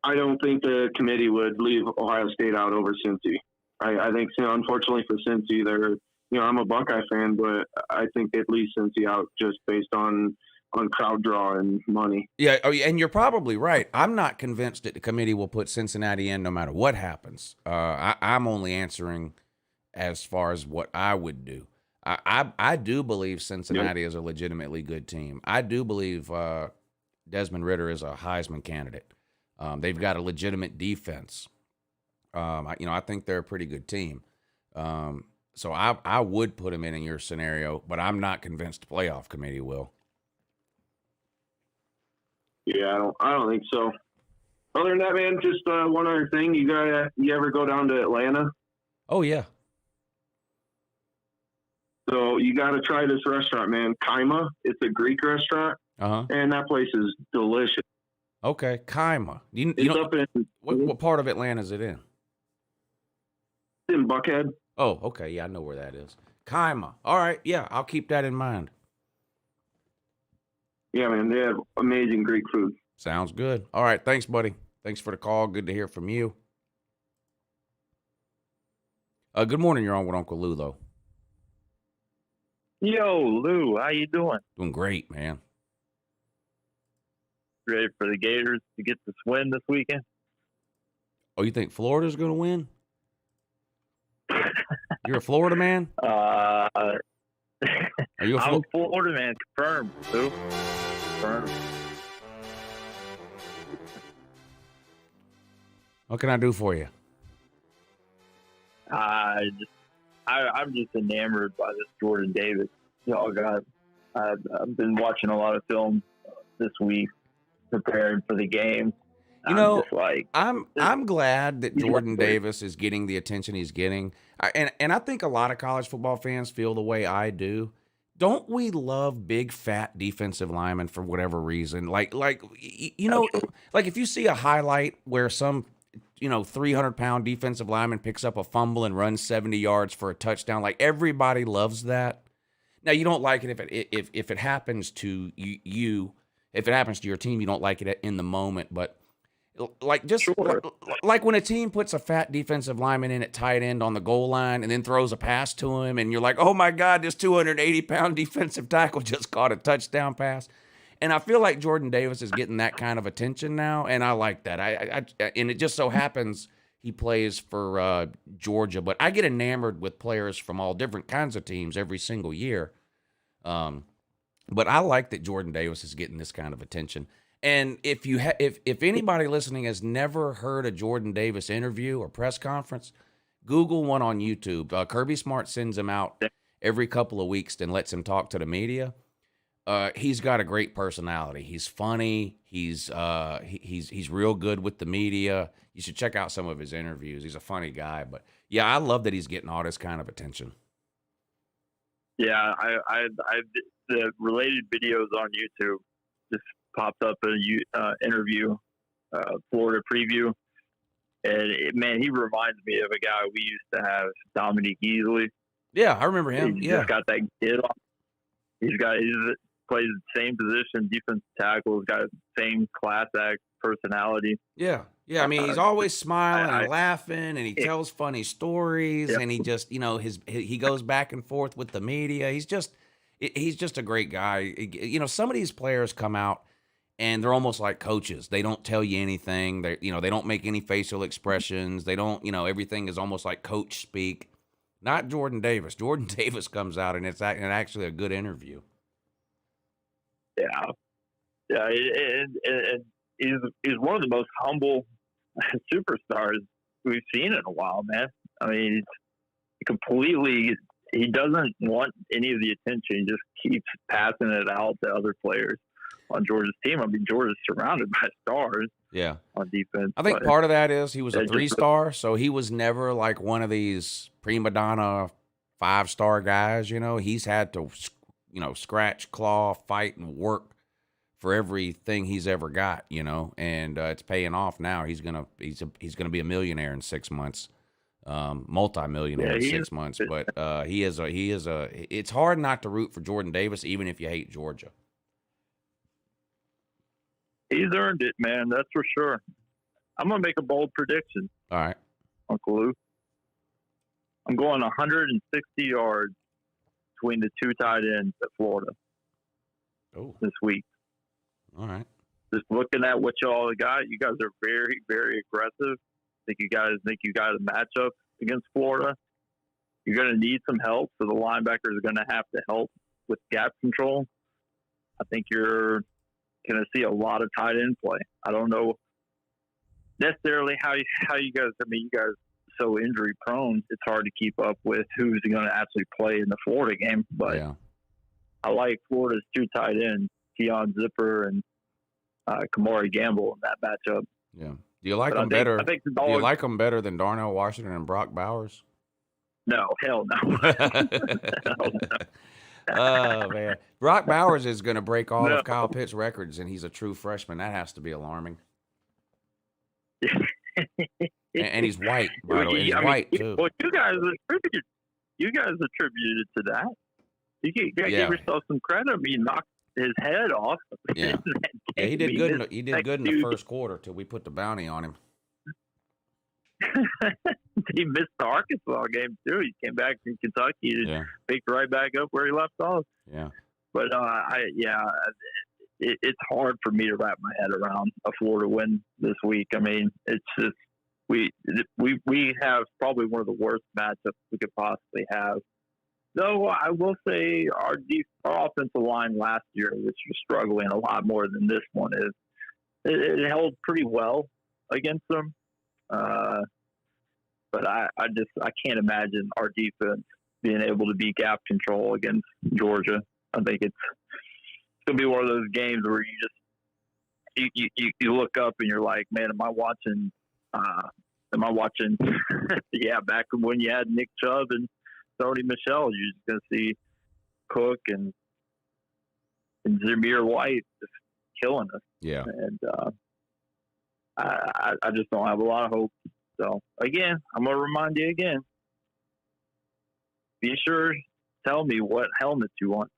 K: I don't think the committee would leave Ohio State out over Cincy. I think, unfortunately for Cincy, I'm a Buckeye fan, but I think they'd leave Cincy out just based on crowd draw and money.
B: Yeah, and you're probably right. I'm not convinced that the committee will put Cincinnati in no matter what happens. I'm only answering as far as what I would do. I do believe Cincinnati is a legitimately good team. I do believe Desmond Ridder is a Heisman candidate. They've got a legitimate defense. I think they're a pretty good team. So I would put them in your scenario, but I'm not convinced the playoff committee will.
K: Yeah, I don't think so. Other than that, man, just one other thing. You ever go down to Atlanta?
B: Oh yeah.
K: So you got to try this restaurant, man. Kaima. It's a Greek restaurant, and that place is delicious.
B: Okay, Kaima. What part of Atlanta is it in?
K: It's in Buckhead.
B: Oh, okay. Yeah, I know where that is. Kaima. All right. Yeah, I'll keep that in mind.
K: Yeah, man, they have amazing Greek food.
B: Sounds good. All right, thanks, buddy. Thanks for the call. Good to hear from you. Good morning. You're on with Uncle Lou, though.
L: Yo, Lou, how you doing?
B: Doing great, man.
L: Ready for the Gators to get this win this weekend?
B: Oh, you think Florida's going to win? You're a Florida man?
L: Are
B: you
L: I'm a Florida man, confirmed, Lou. Confirmed.
B: What can I do for you?
L: I'm just enamored by this Jordan Davis. Oh God, I've been watching a lot of film this week, preparing for the game.
B: I'm glad that Jordan Davis is getting the attention he's getting, and I think a lot of college football fans feel the way I do. Don't we love big fat defensive linemen for whatever reason? Like if you see a highlight where some 300-pound defensive lineman picks up a fumble and runs 70 yards for a touchdown, like everybody loves that. Now you don't like it if it happens to you, if it happens to your team, you don't like it in the moment, but. Like when a team puts a fat defensive lineman in at tight end on the goal line and then throws a pass to him, and you're like, oh my God, this 280-pound defensive tackle just caught a touchdown pass. And I feel like Jordan Davis is getting that kind of attention now, and I like that. And it just so happens he plays for Georgia, but I get enamored with players from all different kinds of teams every single year. But I like that Jordan Davis is getting this kind of attention. And if anybody listening has never heard a Jordan Davis interview or press conference, Google one on YouTube. Kirby Smart sends him out every couple of weeks and lets him talk to the media. he's got a great personality. He's funny. He's real good with the media. You should check out some of his interviews. He's a funny guy. But yeah, I love that he's getting all this kind of attention.
L: Yeah, I the related videos on YouTube just popped up a interview, Florida preview, and man, he reminds me of a guy we used to have, Dominique Easley.
B: Yeah, I remember him.
L: He's
B: yeah,
L: just got that kid on. He's plays the same position, defensive tackle. He's got the same class act personality.
B: Yeah. I mean, he's always smiling and laughing, and he tells funny stories, and he just, he goes back and forth with the media. He's just a great guy. Some of these players come out and they're almost like coaches. They don't tell you anything. They don't make any facial expressions. They don't, everything is almost like coach speak. Not Jordan Davis. Jordan Davis comes out and it's actually a good interview.
L: Yeah, and he's one of the most humble superstars we've seen in a while, man. I mean, he doesn't want any of the attention. He just keeps passing it out to other players on Georgia's team. I mean, Georgia's surrounded by stars.
B: Yeah,
L: on defense.
B: I think part of that is he was a 3-star, so he was never like one of these prima donna 5-star guys. He's had to, scratch, claw, fight, and work for everything he's ever got. And it's paying off now. He's gonna be a millionaire in 6 months, multi-millionaire in 6 months. But it's hard not to root for Jordan Davis, even if you hate Georgia.
L: He's earned it, man. That's for sure. I'm going to make a bold prediction.
B: All right.
L: Uncle Lou. I'm going 160 yards between the two tight ends at Florida this week.
B: All right.
L: Just looking at what y'all got, you guys are very, very aggressive. Think you got a matchup against Florida. You're going to need some help, so the linebackers are going to have to help with gap control. I think you're going to see a lot of tight end play. I don't know necessarily how you guys. I mean, you guys are so injury prone. It's hard to keep up with who's going to actually play in the Florida game. But
B: yeah.
L: I like Florida's two tight ends, Keon Zipper and Kamari Gamble in that matchup.
B: Yeah. Do you like them better? Do you like them better than Darnell Washington and Brock Bowers?
L: No, hell no. Hell no.
B: Oh, man. Brock Bowers is going to break all of Kyle Pitt's records, and he's a true freshman. That has to be alarming. and he's white, by the way. He's white, too.
L: Well, you guys attributed to that. You give yourself some credit. I mean, you knocked his head off.
B: Yeah, he did good. He did good in the first quarter till we put the bounty on him.
L: He missed the Arkansas game too. He came back from Kentucky and picked right back up where he left off.
B: Yeah,
L: but it's hard for me to wrap my head around a Florida win this week. I mean, it's just we have probably one of the worst matchups we could possibly have. Though I will say our offensive line last year, which was struggling a lot more than this one is, it held pretty well against them. But I can't imagine our defense being able to be gap control against Georgia. I think it's gonna be one of those games where you look up and you're like, man, am I watching? Yeah, back when you had Nick Chubb and Sony Michel, you're just gonna see Cook and Zamir White just killing us.
B: Yeah,
L: and I just don't have a lot of hope. So, again, I'm going to remind you again. Be sure to tell me what helmet you want.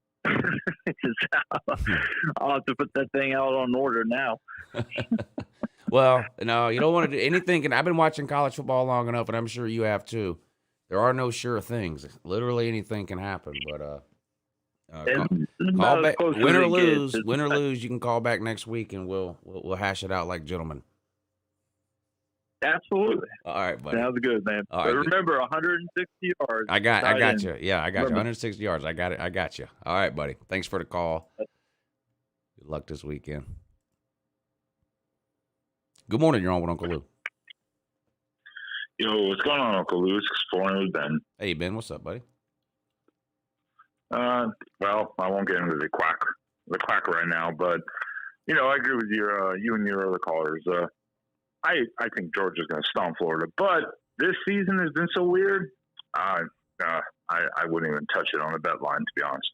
L: I'll have to put that thing out on order now.
B: Well, no, you don't want to do anything. And I've been watching college football long enough, and I'm sure you have too. There are no sure things. Literally anything can happen. But call back, win or lose, you can call back next week, and we'll hash it out like gentlemen.
L: Absolutely.
B: All right, buddy.
L: Sounds good, man.
B: All
L: but
B: right,
L: remember, 160 yards.
B: I got you. Yeah, I got you. 160 yards. I got it. I got you. All right, buddy. Thanks for the call. Good luck this weekend. Good morning. You're on with Uncle Lou.
M: Yo, what's going on, Uncle Lou? It's Exploring with Ben.
B: Hey, Ben. What's up, buddy?
M: Well, I won't get into the quack the crack right now. But I agree with you and your other callers. I think Georgia's going to stomp Florida, but this season has been so weird. I wouldn't even touch it on the bet line, to be honest.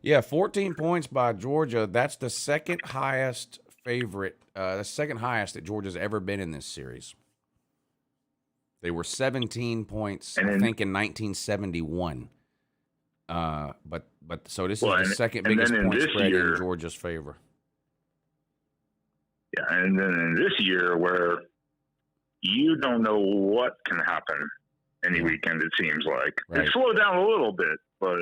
B: Yeah, 14 points by Georgia. That's the second highest favorite, the second highest that Georgia's ever been in this series. They were 17 points, I think, in 1971. But so this is the second biggest point spread in Georgia's favor.
M: Yeah, and then in this year where you don't know what can happen any weekend, it seems like.
B: Right.
M: It slowed down a little bit, but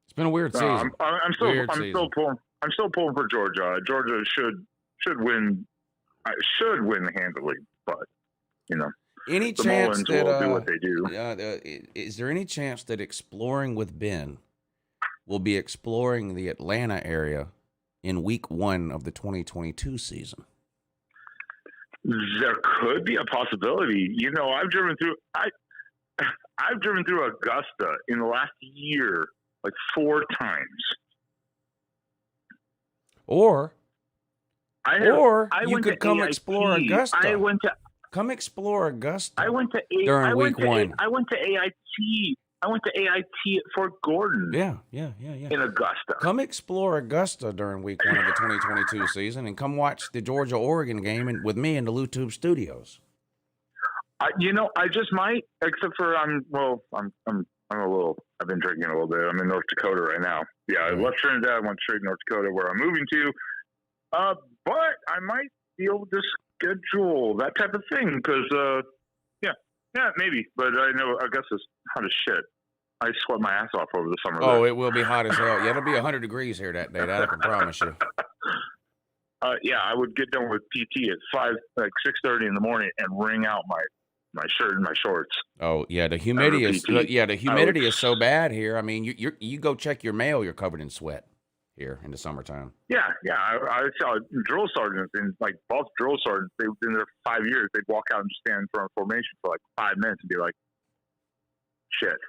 B: it's been a weird season.
M: I'm still pulling for Georgia. Georgia should win handily, but
B: any
M: the
B: chance
M: Mullens
B: that
M: will do what they do.
B: Is there any chance that Exploring with Ben will be exploring the Atlanta area in week 1 of the 2022 season?
M: There could be a possibility. I've driven through Augusta in the last year like 4 times.
B: Or you could come
M: AIT.
B: explore Augusta. Come explore Augusta. During week 1.
M: I went to AIT. I went to AIT at Fort Gordon.
B: Yeah.
M: In Augusta.
B: Come explore Augusta during week 1 of the 2022 season, and come watch the Georgia-Oregon game with me in the LouTube studios.
M: I just might, except for I've been drinking a little bit. I'm in North Dakota right now. Yeah, I left Trinidad, went straight to North Dakota, where I'm moving to. But I might be able to schedule that type of thing because, yeah, maybe. But I know Augusta's hot as shit. I sweat my ass off over the summer.
B: Oh, it will be hot as hell. Yeah, it'll be 100 degrees here that day. That I can promise you.
M: Yeah, I would get done with PT at 6:30 in the morning and wring out my shirt and my shorts.
B: Oh yeah, the humidity is so bad here. I mean, you go check your mail, you're covered in sweat here in the summertime.
M: Yeah. I saw drill sergeants and both drill sergeants. They've been there for 5 years. They'd walk out and just stand in front of formation for 5 minutes and be like, "Shit."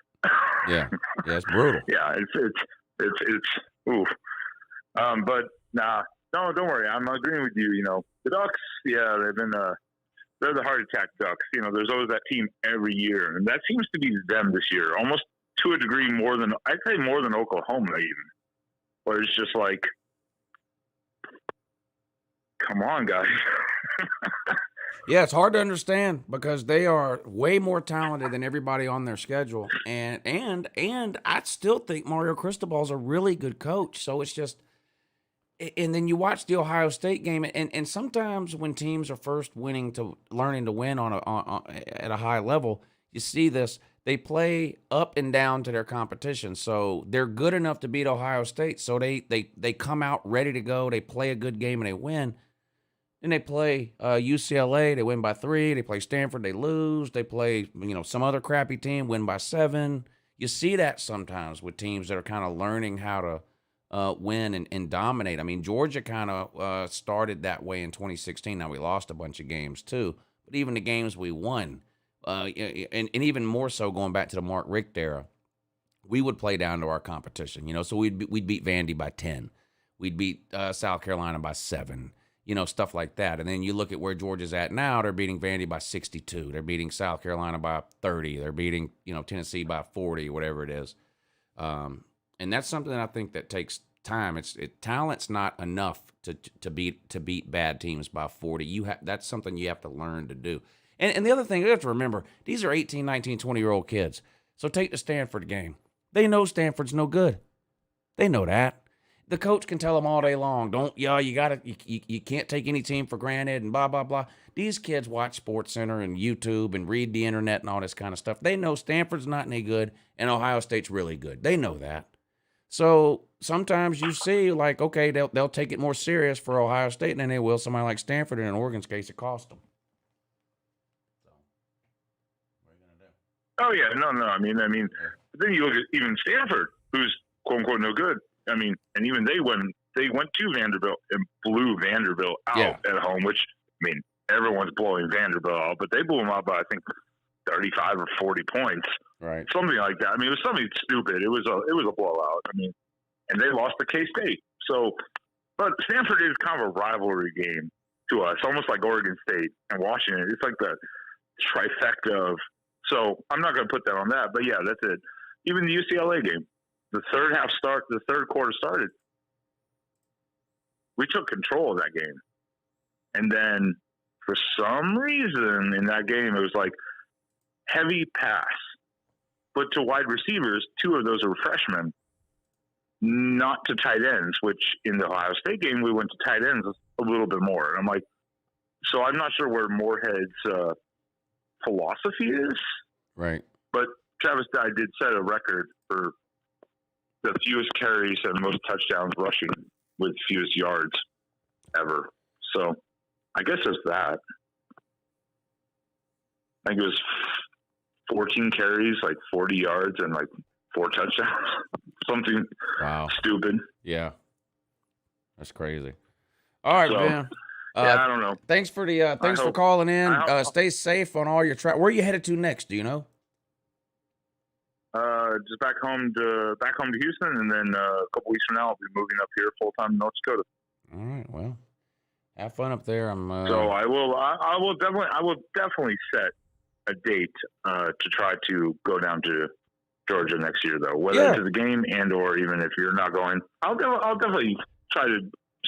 B: Yeah, it's brutal.
M: Yeah, it's oof. But nah, no, don't worry. I'm agreeing with you. The Ducks. Yeah, they've been they're the heart attack Ducks. There's always that team every year, and that seems to be them this year, almost to a degree more than I'd say more than Oklahoma even. Where it's just like, come on, guys.
B: Yeah, it's hard to understand because they are way more talented than everybody on their schedule, and I still think Mario Cristobal's a really good coach. So it's just, and then you watch the Ohio State game, and sometimes when teams are first learning to win at a high level, you see this. They play up and down to their competition, so they're good enough to beat Ohio State. So they come out ready to go. They play a good game and they win. Then they play UCLA, they win by 3. They play Stanford, they lose. They play some other crappy team, win by 7. You see that sometimes with teams that are kind of learning how to win and dominate. I mean, Georgia kind of started that way in 2016. Now we lost a bunch of games too, but even the games we won. And even more so going back to the Mark Richt era, we would play down to our competition, so we'd beat Vandy by 10. We'd beat South Carolina by 7, stuff like that. And then you look at where Georgia's at now, they're beating Vandy by 62. They're beating South Carolina by 30. They're beating, Tennessee by 40, whatever it is. And that's something I think that takes time. Talent's not enough to beat bad teams by 40. That's something you have to learn to do. And the other thing you have to remember, these are 18, 19, 20-year-old kids. So take the Stanford game. They know Stanford's no good. They know that. The coach can tell them all day long, you can't take any team for granted and blah, blah, blah. These kids watch SportsCenter and YouTube and read the internet and all this kind of stuff. They know Stanford's not any good and Ohio State's really good. They know that. So sometimes you see okay, they'll take it more serious for Ohio State than they will somebody like Stanford. And in Oregon's case, it cost them.
M: Oh yeah, no. I mean, then you look at even Stanford, who's quote unquote no good. I mean, and even they went to Vanderbilt and blew Vanderbilt out at home, which everyone's blowing Vanderbilt out, but they blew them out by I think 35 or 40 points.
B: Right.
M: Something like that. I mean, it was something stupid. It was a blowout. I mean, and they lost to K-State. So, but Stanford is kind of a rivalry game to us, almost like Oregon State and Washington. It's like the trifecta of. So I'm not going to put that on that, but yeah, that's it. Even the UCLA game, the third quarter started. We took control of that game, and then for some reason in that game, it was like heavy pass, but to wide receivers. 2 of those were freshmen, not to tight ends. Which in the Ohio State game, we went to tight ends a little bit more. And I'm like, so I'm not sure where Moorhead's philosophy is.
B: Right.
M: But Travis Dye did set a record for the fewest carries and most touchdowns rushing with fewest yards ever. So I guess it's that. I think it was 14 carries, like 40 yards and like 4 touchdowns. Something stupid.
B: Yeah. That's crazy. All right, man.
M: I don't know.
B: Thanks for calling in. Stay safe on all your Where are you headed to next? Do you know?
M: Just back home to Houston, and then a couple weeks from now, I'll be moving up here full time to North Dakota.
B: All right. Well, have fun up there.
M: So I will definitely set a date to try to go down to Georgia next year, though. Whether to the game and or even if you're not going, I'll definitely try to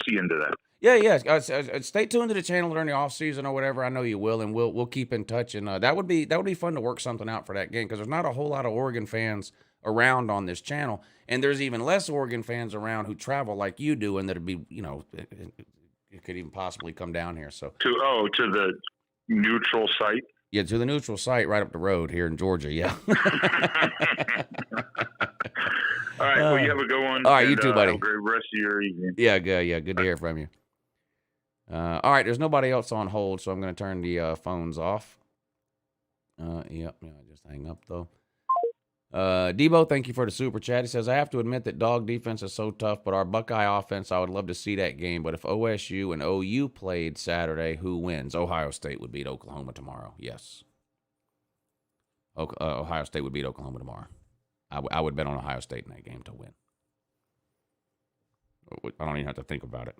M: see into that.
B: Yeah. Stay tuned to the channel during the off season or whatever. I know you will, and we'll keep in touch. And that would be fun to work something out for that game because there's not a whole lot of Oregon fans around on this channel, and there's even less Oregon fans around who travel like you do, and that'd be it could even possibly come down here. So
M: to the neutral site.
B: Yeah, to the neutral site right up the road here in Georgia. Yeah.
M: All right. Well, you have a good one.
B: All right, you too, buddy.
M: Have a great rest of your evening.
B: Yeah, good to hear from you. All right, there's nobody else on hold, so I'm going to turn the phones off. Just hang up, though. Debo, thank you for the super chat. He says, I have to admit that dog defense is so tough, but our Buckeye offense, I would love to see that game. But if OSU and OU played Saturday, who wins? Ohio State would beat Oklahoma tomorrow. Yes. Ohio State would beat Oklahoma tomorrow. I would bet on Ohio State in that game to win. I don't even have to think about it.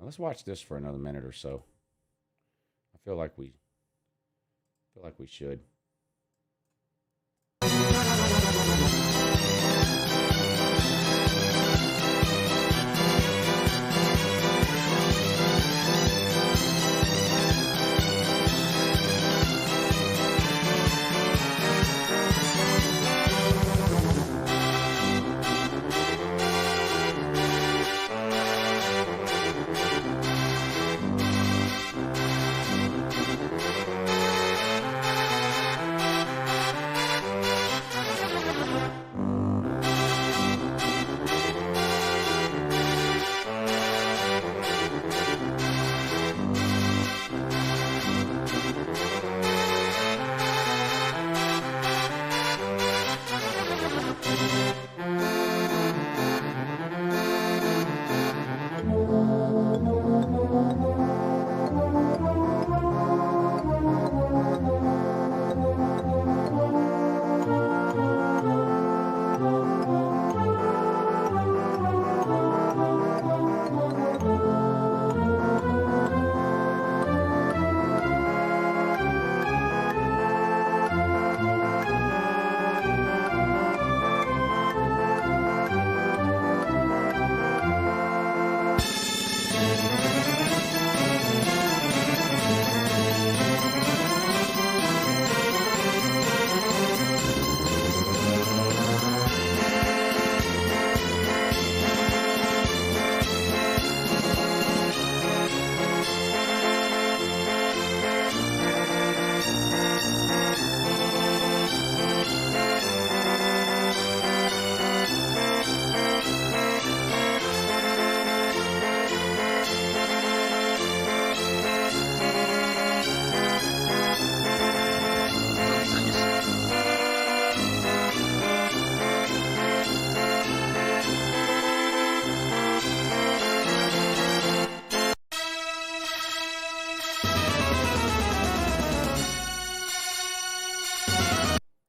B: Let's watch this for another minute or so. I feel like we should.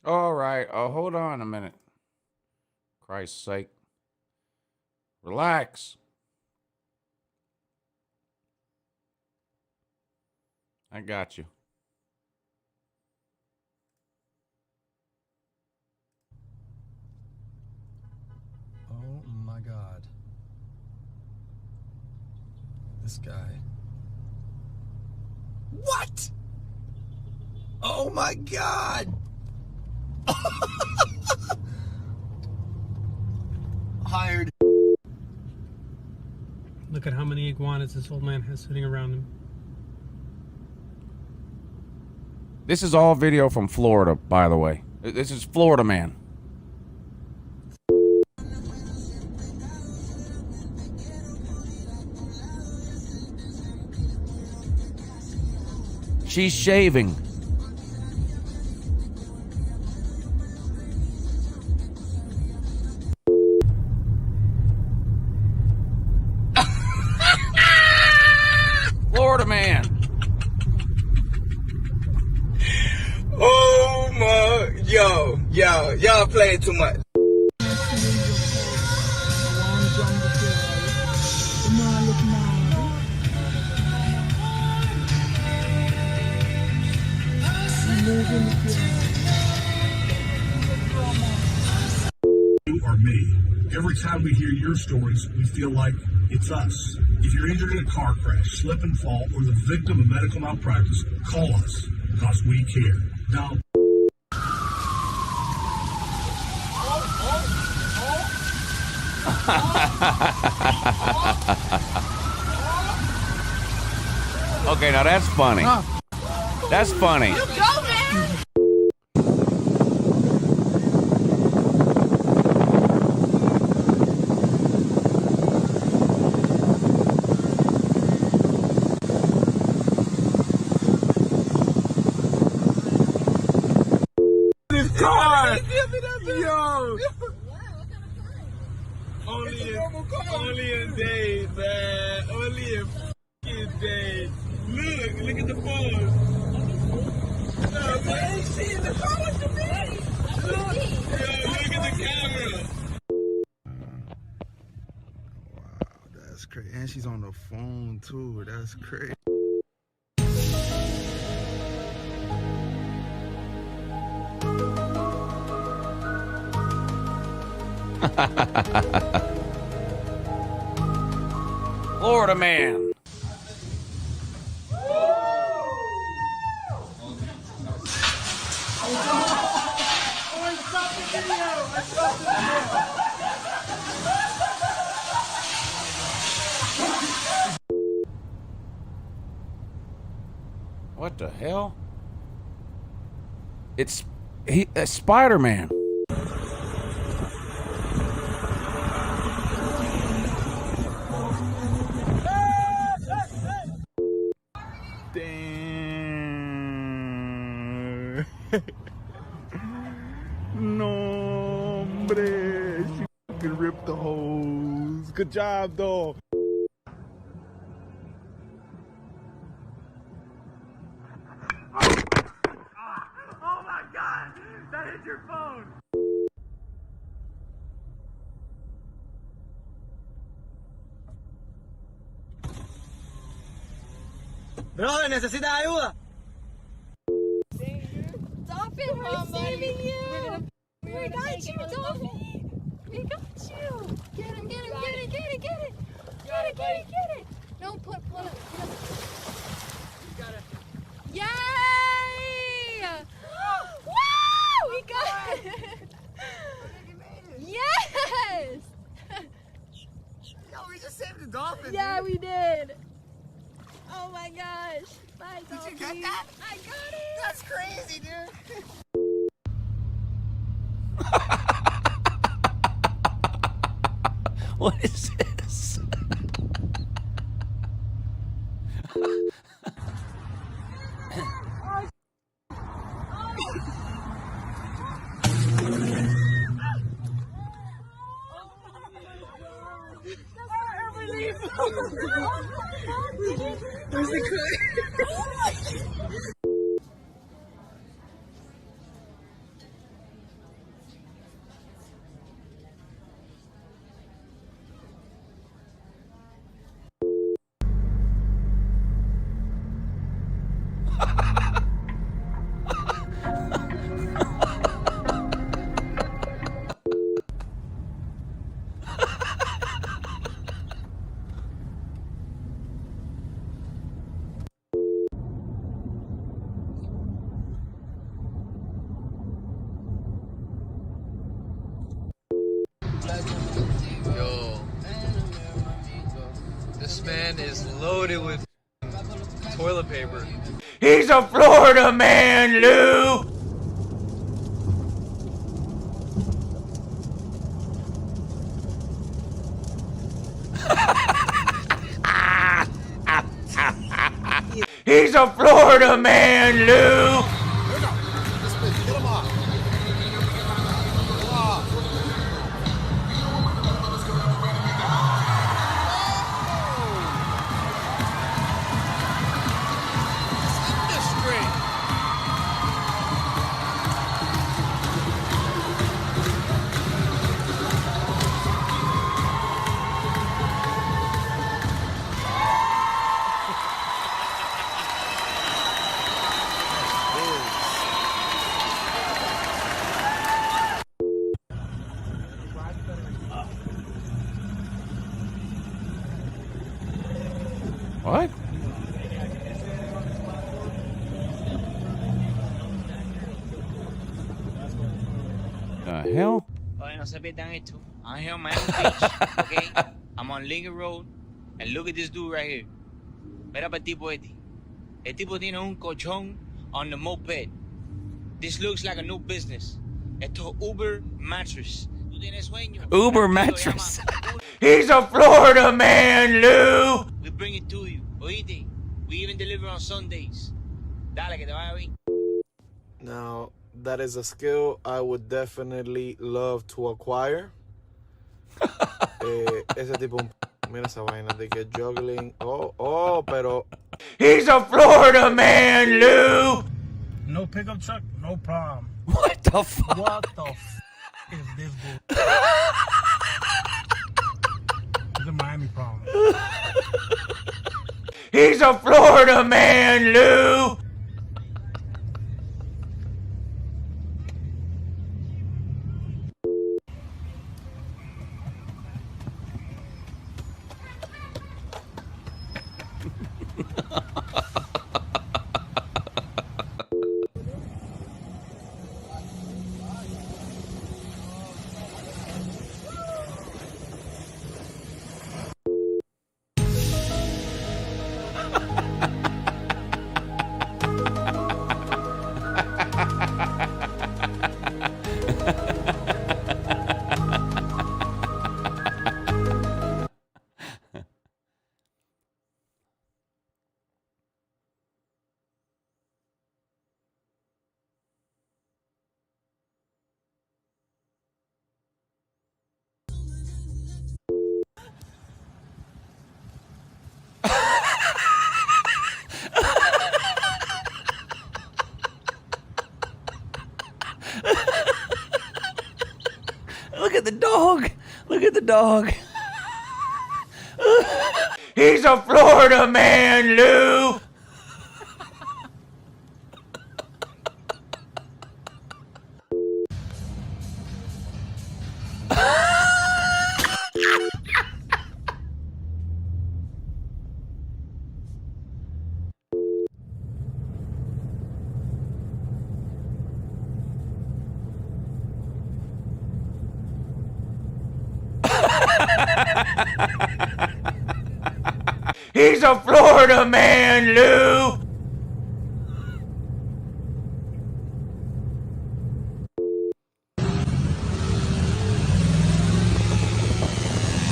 B: All right. Oh, hold on a minute. Christ's sake. Relax. I got you.
N: Oh my God. This guy. What? Oh my God. Hired.
O: Look at how many iguanas this old man has sitting around him.
B: This is all video from Florida, by the way. This is Florida man. She's shaving. Florida man.
N: Oh my, y'all playing too much.
P: Or me. Every time we hear your stories, we feel like it's us. If you're injured in a car crash, slip and fall, or the victim of medical malpractice, call us, because we care. Now,
B: Okay, now that's funny. That's funny.
N: Car! Yo! Only a day, man. Only a f***ing day. Look at the phone. No, man, she in the car with the baby. Look at the camera.
Q: Wow, that's crazy. And she's on the phone, too. That's crazy.
B: Florida man. What the hell? It's Spider-Man.
Q: Damn. No, hombre. She fucking ripped the hose. Good job, though.
N: Oh my God! That hit your phone!
R: Brother, ¿necesitas ayuda?
S: Dolphin, we're saving you! We got you, Dolphin! We got you! Get him, get him, get it, get it, get it! Get it, get it, get it! No, pull it, pull it.
N: You got it.
S: Yay! Woo! We got it! Yes!
N: Yo, we just saved the dolphin.
S: Yeah,
N: dude.
S: we did! Oh my gosh! Bye,
N: Did
S: Dolphin.
N: you get that?
S: I got it!
N: That's crazy, dude.
B: What is this?
N: Where's the
T: is loaded with toilet paper.
B: He's a Florida man, Lou. He's a Florida man, Lou.
A: Get him off.
B: What? The hell?
U: Oye, no se pierdan esto. I'm here on Miami Beach, okay? I'm on Lincoln Road, and look at this dude right here. Mira para el tipo este. El tipo tiene un colchón on the moped. This looks like a new business. Esto es Uber mattress. ¿Tú tienes sueño?
B: Uber mattress. He's a Florida man, Lou.
U: We bring it to you. Oíste. We even deliver on Sundays. Dale, que te vaya bien.
V: Now, that is a skill I would definitely love to acquire. Ese tipo, mira esa vaina de que juggling. Pero.
B: He's a Florida man, Lou.
W: No pickup truck, no problem.
B: What the fuck?
W: What the f is this bull? It's a Miami problem.
B: He's a Florida man, Lou. Look at the dog. Look at the dog. He's a Florida man, Lou. He's a Florida man, Lou.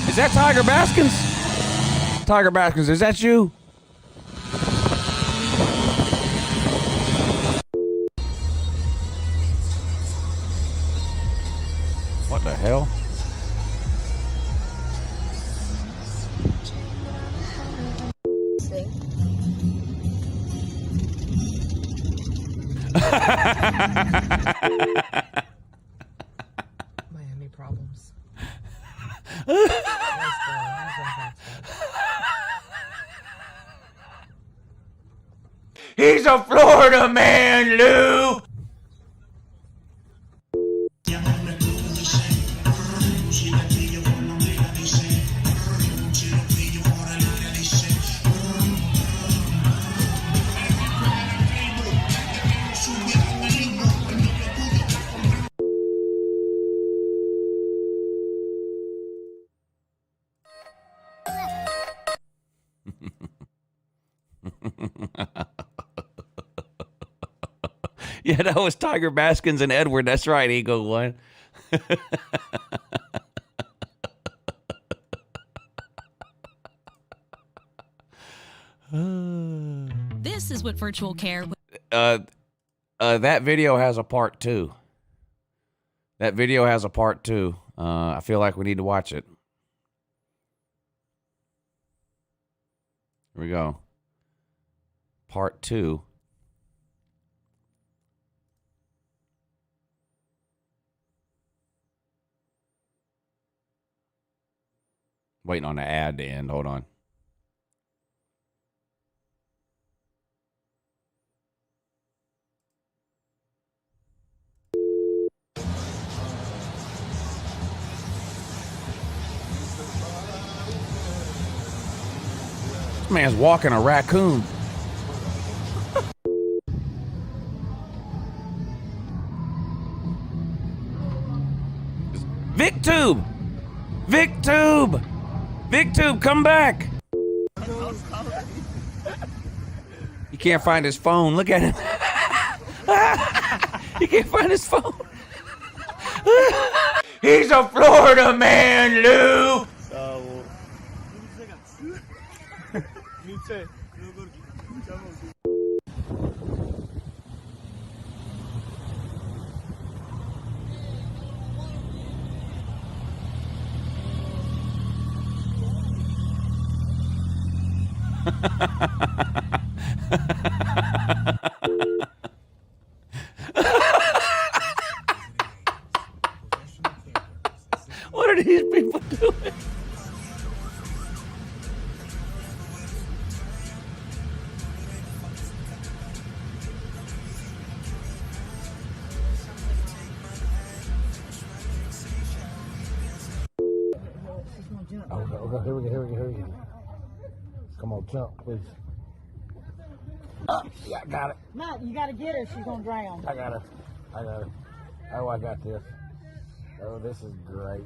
B: Is that Tiger Baskins? Tiger Baskins, is that you? What the hell?
X: Miami problems.
B: He's a Florida man, Lou. Yeah, that was Tiger Baskins and Edward. That's right, Eagle one.
C: This is what virtual care.
B: That video has a part 2. That video has a part 2. I feel like we need to watch it. Here we go. Part 2. Waiting on the ad to end. Hold on. This man's walking a raccoon. VicTube! VicTube! VicTube, come back! He can't find his phone. Look at him. He can't find his phone. He's a Florida man, Lou! What are these people doing?
I: Okay, here we go. Come on, jump, please. Yeah, I got it.
D: Matt, you gotta get her. She's gonna drown.
I: I got it. Oh, I got this. Oh, this is great.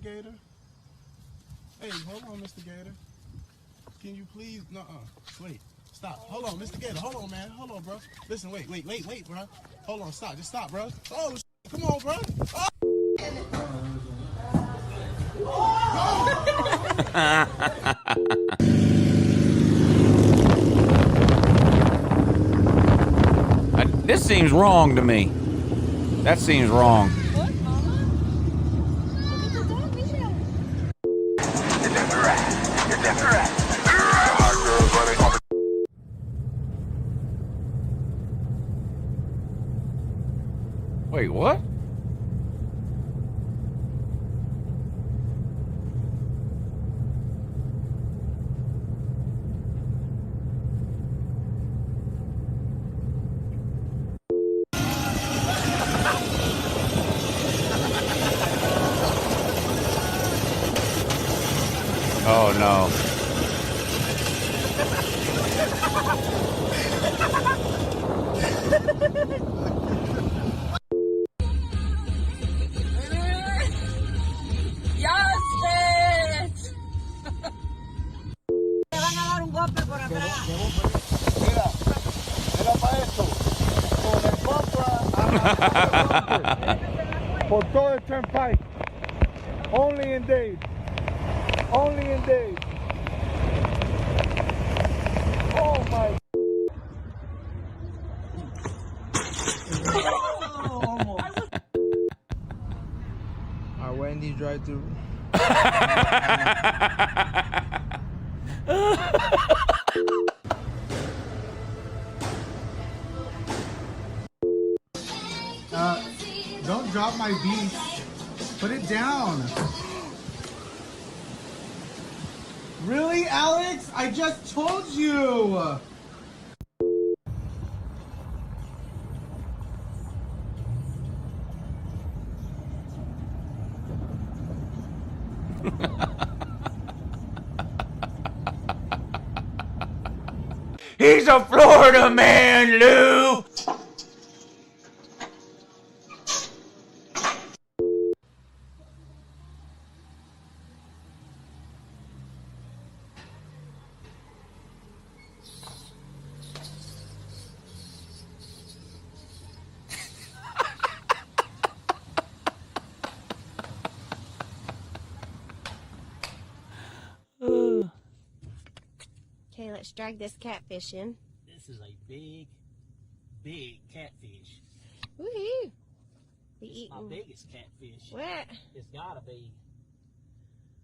Q: Gator. Hey, hold on, Mr. Gator. Can you please? Wait. Stop. Hold on, Mr. Gator. Hold on, man. Hold on, bro. Listen, wait, bro. Hold on, stop. Just stop, bro. Oh, come on, bro.
B: This seems wrong to me. That seems wrong. Wait, what? Oh no.
D: Te van a dar un golpe por atrás.
I: Mira para esto. Con el bumper por todo el turnpike. Only in days. Only in days. Oh my.
T: Our Wendy's drive-thru.
E: Don't drop my beef. Put it down. Really, Alex? I just told you.
B: He's a Florida man, Lou!
S: Okay, let's drag this catfish in.
W: This is a big, big catfish.
S: Woohoo! Be eating.
W: My biggest catfish.
S: What?
W: It's gotta be.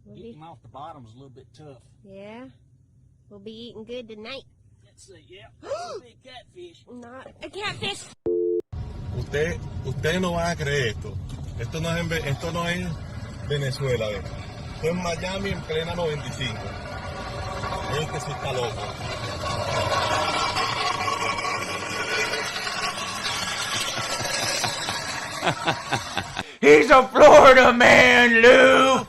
S: We'll
W: Getting
S: be...
W: him off the bottom is a little bit tough.
S: Yeah. We'll be eating good tonight.
W: Let's see, yeah. That's a big catfish.
S: Not a catfish.
Q: Ustedes no van a creer esto. Esto no es Venezuela, ¿ves? Esto es Miami en plena 95. Es que sí está loco.
B: He's a Florida man, Lou.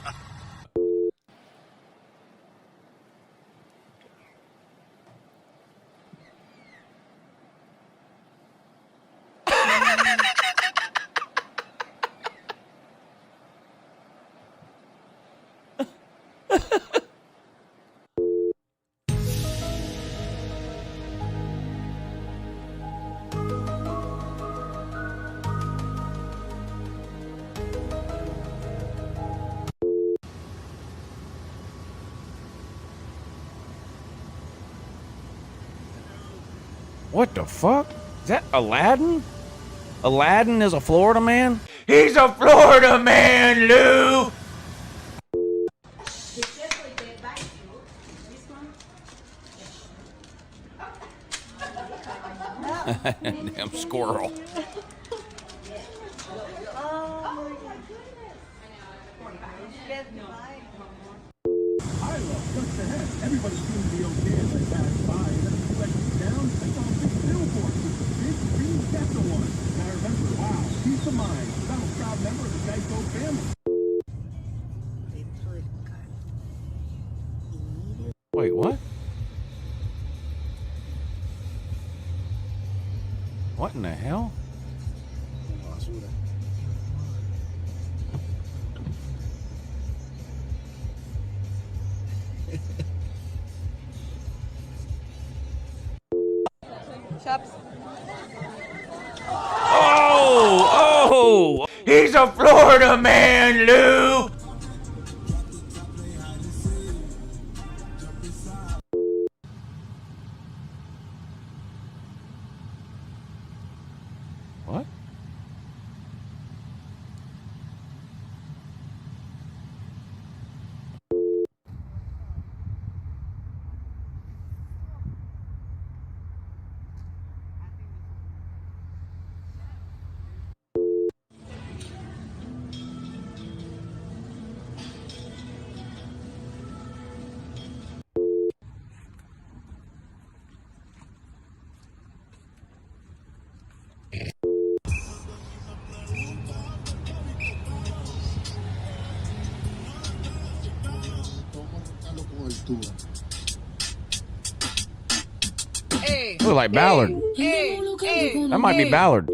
B: What the fuck? Is that Aladdin? Aladdin is a Florida man? He's a Florida man, Lou! Damn squirrel.
P: Everybody's going to be okay as I pass by. And then the second down, I saw a big billboard. Big green Delta one. And I remember, wow, peace of mind. I'm a proud member of the Geico family.
B: Wait, what? What in the hell?
S: Chops.
B: Oh! He's a Florida man, Lou! What?
S: Hey,
B: Look like Ballard. That might be Ballard.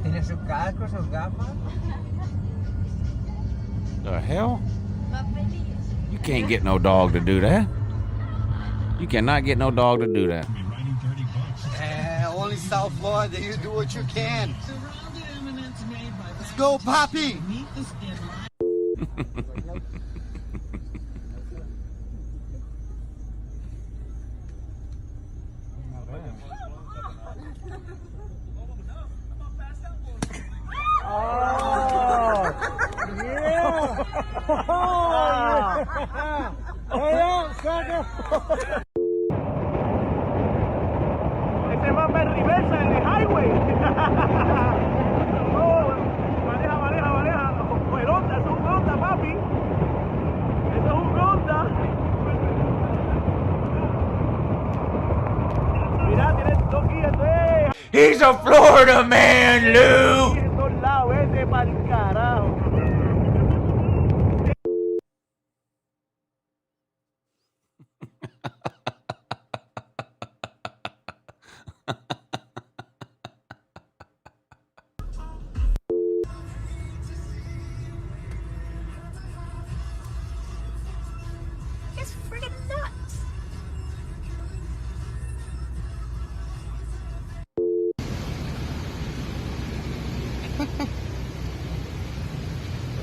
R: ¿Tiene su casco, sus gafas?
B: The hell? You can't get no dog to do that. You cannot get no dog to do that.
R: Only South Florida, you do what you can. Let's go, Poppy!
N: Ese va en reversa en el highway. Maneja. Ronda, es un ronda, papi. Eso es un ronda. Mira, tienes dos guías.
B: He's a Florida man, Lou!
N: En todos lados, vete pa'l carajo.
S: It's friggin' nuts.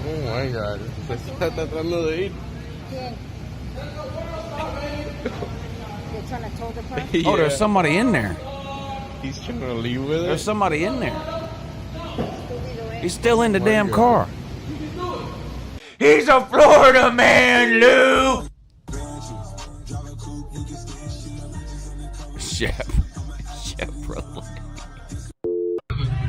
V: Oh my god, se está tratando de ir.
D: ¿Quién? You're trying to tow the car?
B: Oh, there's somebody in there.
V: He's trying to leave with it.
B: There's somebody in there. He's still in the damn car. He's a Florida man, Lou. Shep bro.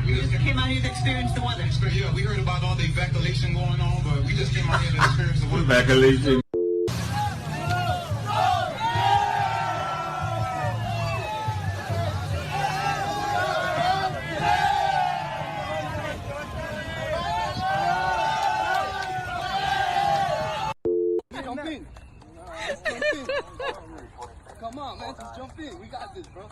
F: We just came out here to experience the weather. Yeah, we heard about all the evacuation going on, but we just came out here to experience the weather.
V: Evacuation.
F: Jump in. Come on, man, just jump in. We got this, bro.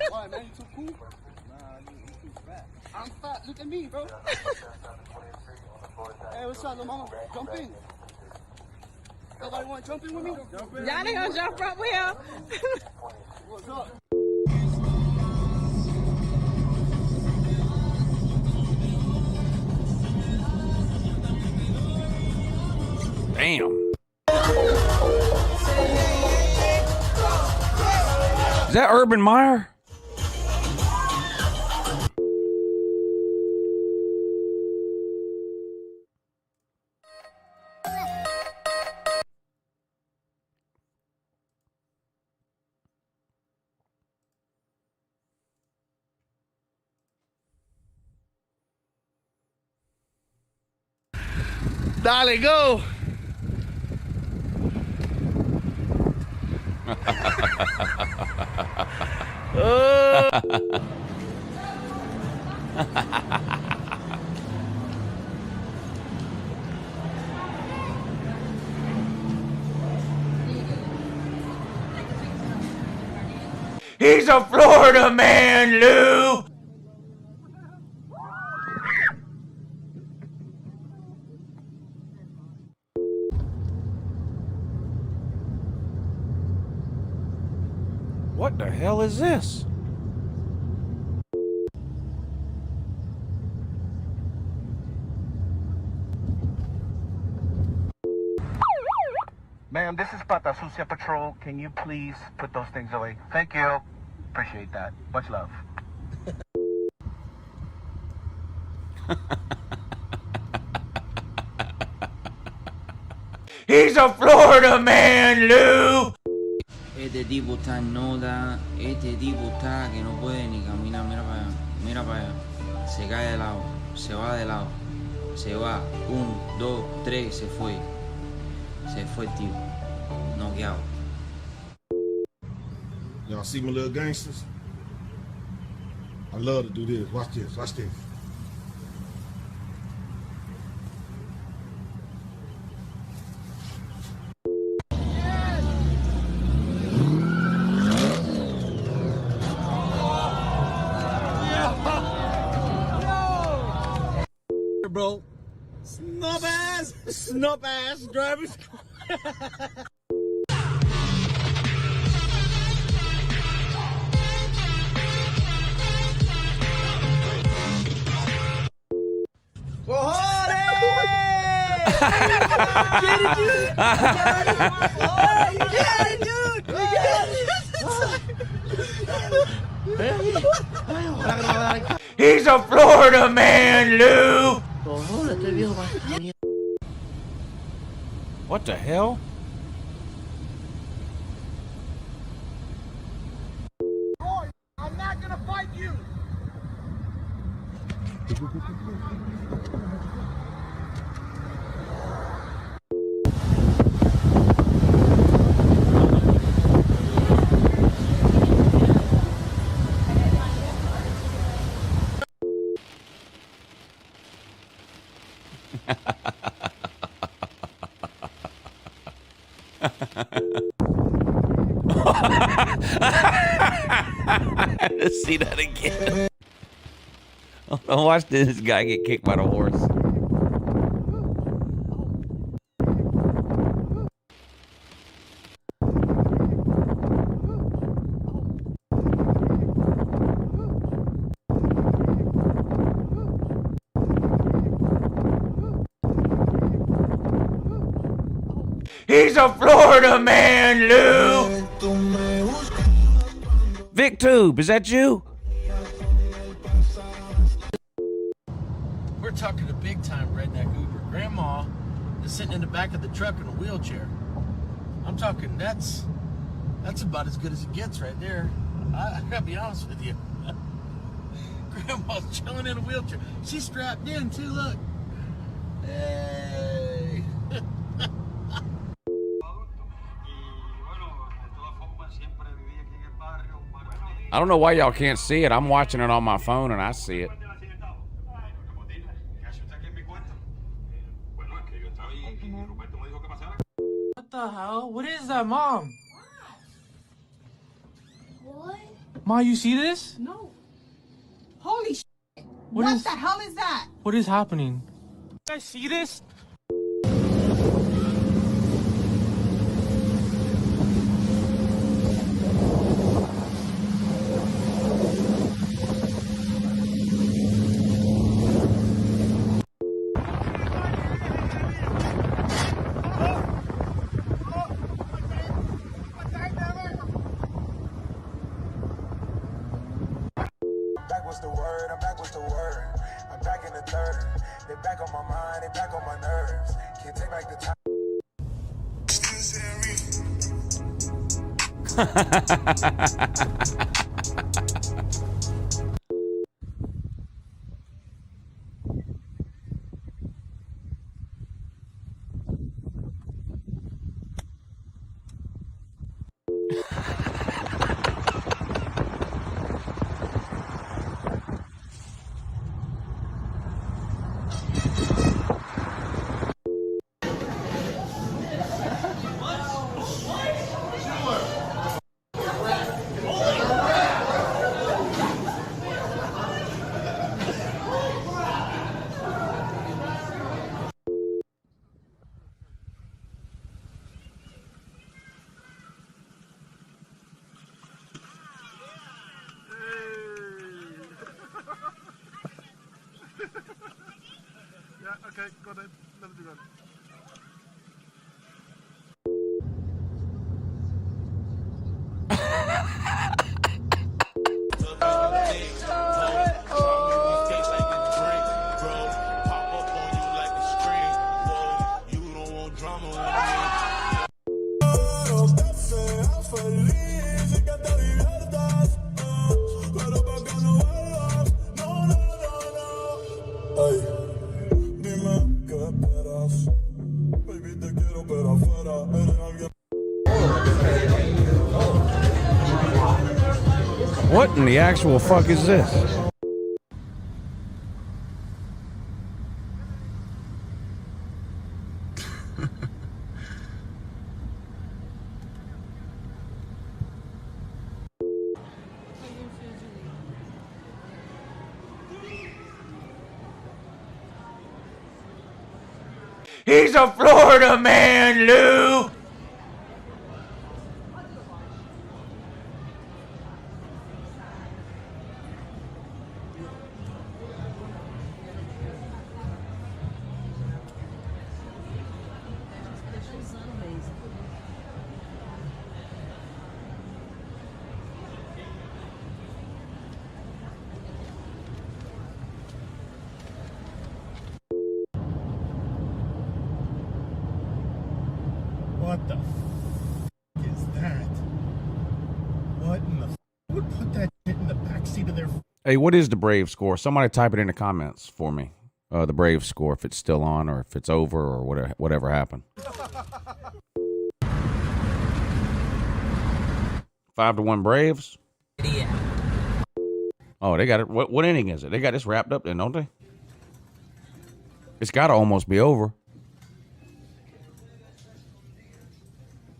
F: Why, man? You too cool? Nah, you too fat. I'm fat. Look at me, bro. Hey, what's up, little mama? Jump in. Nobody want to jump in with me?
D: Y'all ain't gonna jump up with him.
F: What's up?
B: Damn. Is that Urban Meyer?
V: Dale, go.
B: He's a Florida man, Lou. What the hell is this?
F: Ma'am, this is Pata Sucia Patrol. Can you please put those things away? Thank you. Appreciate that. Much love.
B: He's a Florida man, Lou.
G: Este tipo está en nota, este tipo está que no puede ni caminar, mira para allá, se cae de lado, se va de lado, se va, 1, 2, 3, se fue el tipo, noqueado.
P: Y'all see my little gangsters? I love to do this. Watch this, watch this.
V: Bro, snub ass drivers.
B: He's a Florida man, Lou. What the hell?
F: I'm not gonna fight you.
B: Let's see that again. Watch this guy get kicked by the horse. He's a Florida man, Lou. Vic Tube, is that you?
H: We're talking a big time redneck Uber. Grandma is sitting in the back of the truck in a wheelchair. I'm talking that's about as good as it gets right there. I gotta be honest with you. Grandma's chilling in a wheelchair. She's strapped in too, look. Hey.
B: I don't know why y'all can't see it. I'm watching it on my phone and I see it.
T: What the hell? What is that, Mom?
S: What?
T: Ma, you see this?
D: No. Holy shit.
T: What
D: What
T: is-
D: the hell is that?
T: What is happening? You guys see this?
A: Back was the word, I'm back with the word. I'm back in the third. They back on my mind, they back on my nerves. Can't take back the time.
Q: Yeah, okay, go ahead. Let him do that.
B: What in the actual fuck is this? He's a Florida man, Lou.
Q: What the is that? What in the who would put that shit in the backseat of their
B: Hey, what is the Brave score? Somebody type it in the comments for me. The Brave score, if it's still on or if it's over or whatever happened. 5-1 Braves.
T: Yeah.
B: Oh, they got it. What inning is it? They got this wrapped up then, don't they? It's got to almost be over.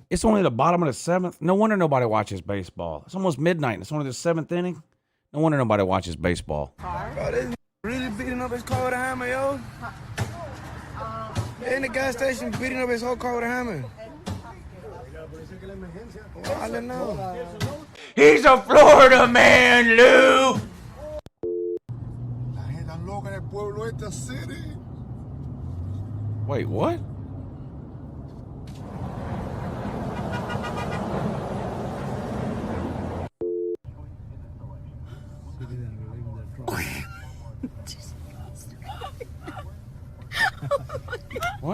B: It's only the bottom of the 7th. No wonder nobody watches baseball. It's almost midnight. It's only the 7th inning. No wonder nobody watches baseball.
R: Bro, this really beating up his car with a hammer, yo. In the gas station beating up his whole car with a hammer. Well, I don't know.
B: He's a Florida man, Lou.
Q: La gente tan loca en el pueblo city.
B: Wait, what?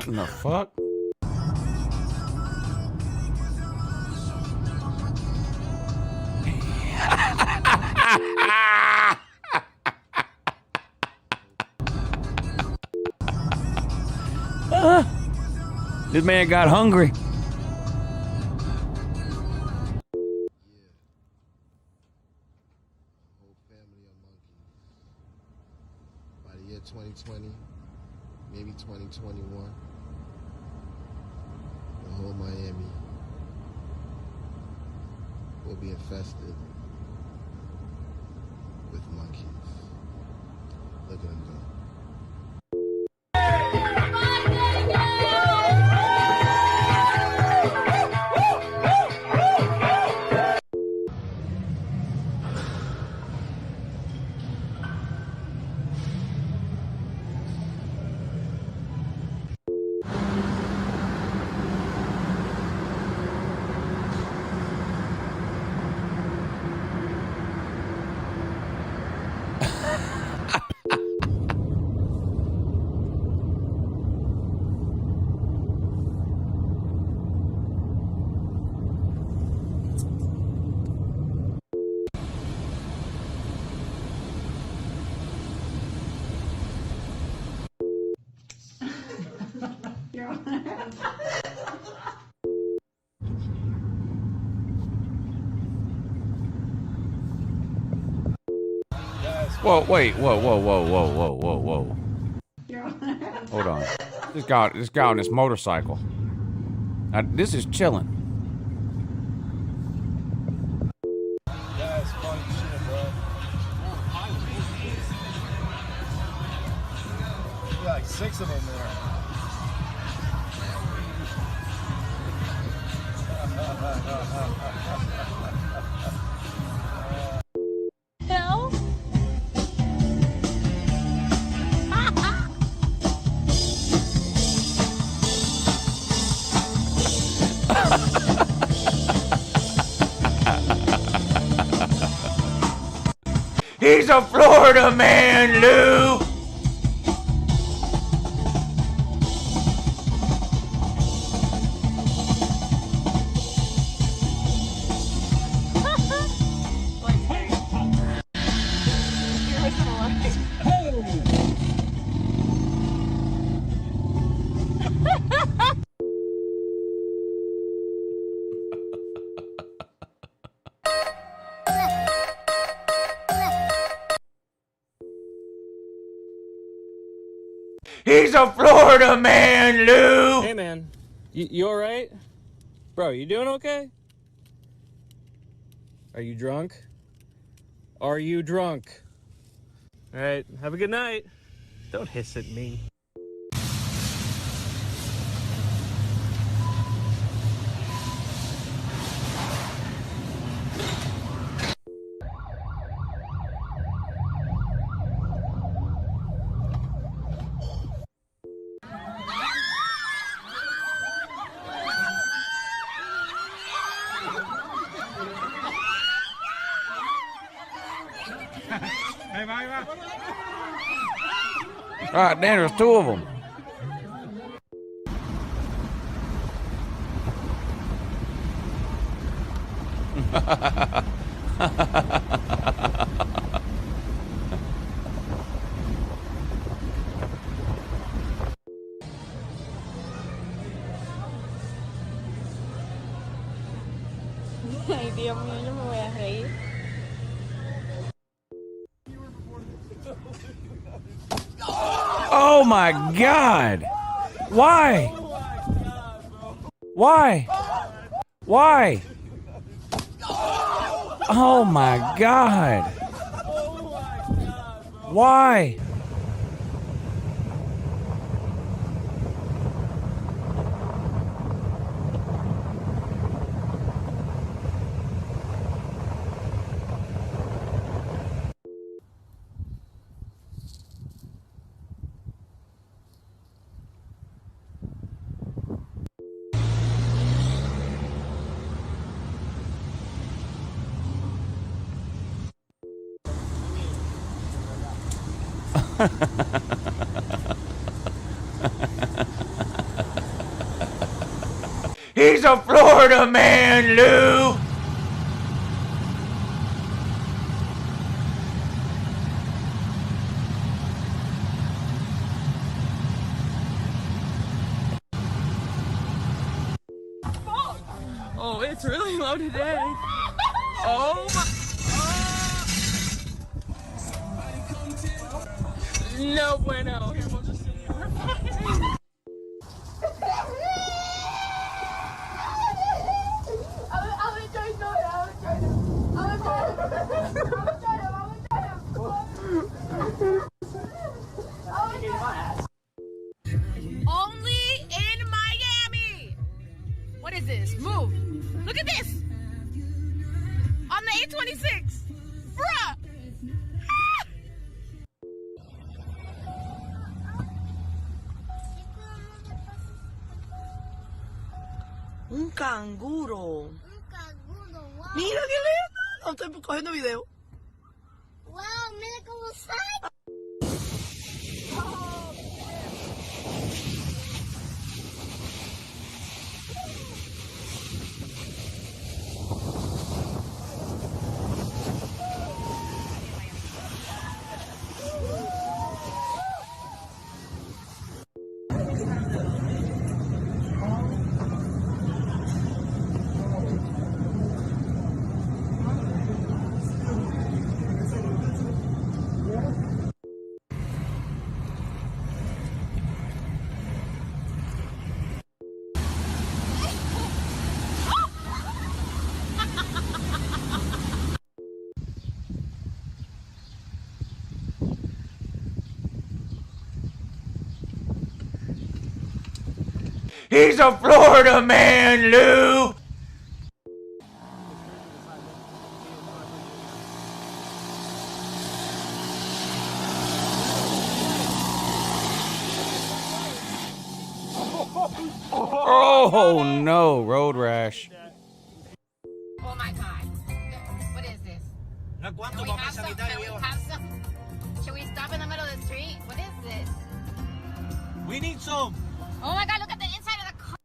B: in the fuck? This man got hungry.
F: By the year 2020, maybe 2021, the whole Miami will be infested with monkeys. Look at them go.
B: Whoa, wait, whoa. Hold on. This guy on this motorcycle. Now, this is chilling.
F: That's fun shit, bro. There's like 6 of them there.
S: Hell?
B: He's a Florida man, Lou. He's a Florida man, Lou.
T: Hey, man. You all right? Bro, you doing okay? Are you drunk? Are you drunk? All right, have a good night. Don't hiss at me.
B: All right, Dan, there's 2 of them.
S: Ay, Dios mío, yo me voy a reír.
B: Oh my God! Why? Why? Why? Oh my God! Why? He's a Florida man, Lou.
N: Oh, it's really low today. Oh my. No bueno. Here, we'll just sit here. We're fine.
S: Only in Miami. What is this? Move. Look at this. On the 826. Bruh.
N: Un canguro. Mira qué lindo. No estoy cogiendo video.
S: Wow, mira cómo sale.
B: He's a Florida man, Lou. Oh no, road rash.
S: Oh my God. What is this? Can we have some? Should we stop in the middle of the street? What is this?
N: We need some.
S: Oh my God, look at the inside of the car.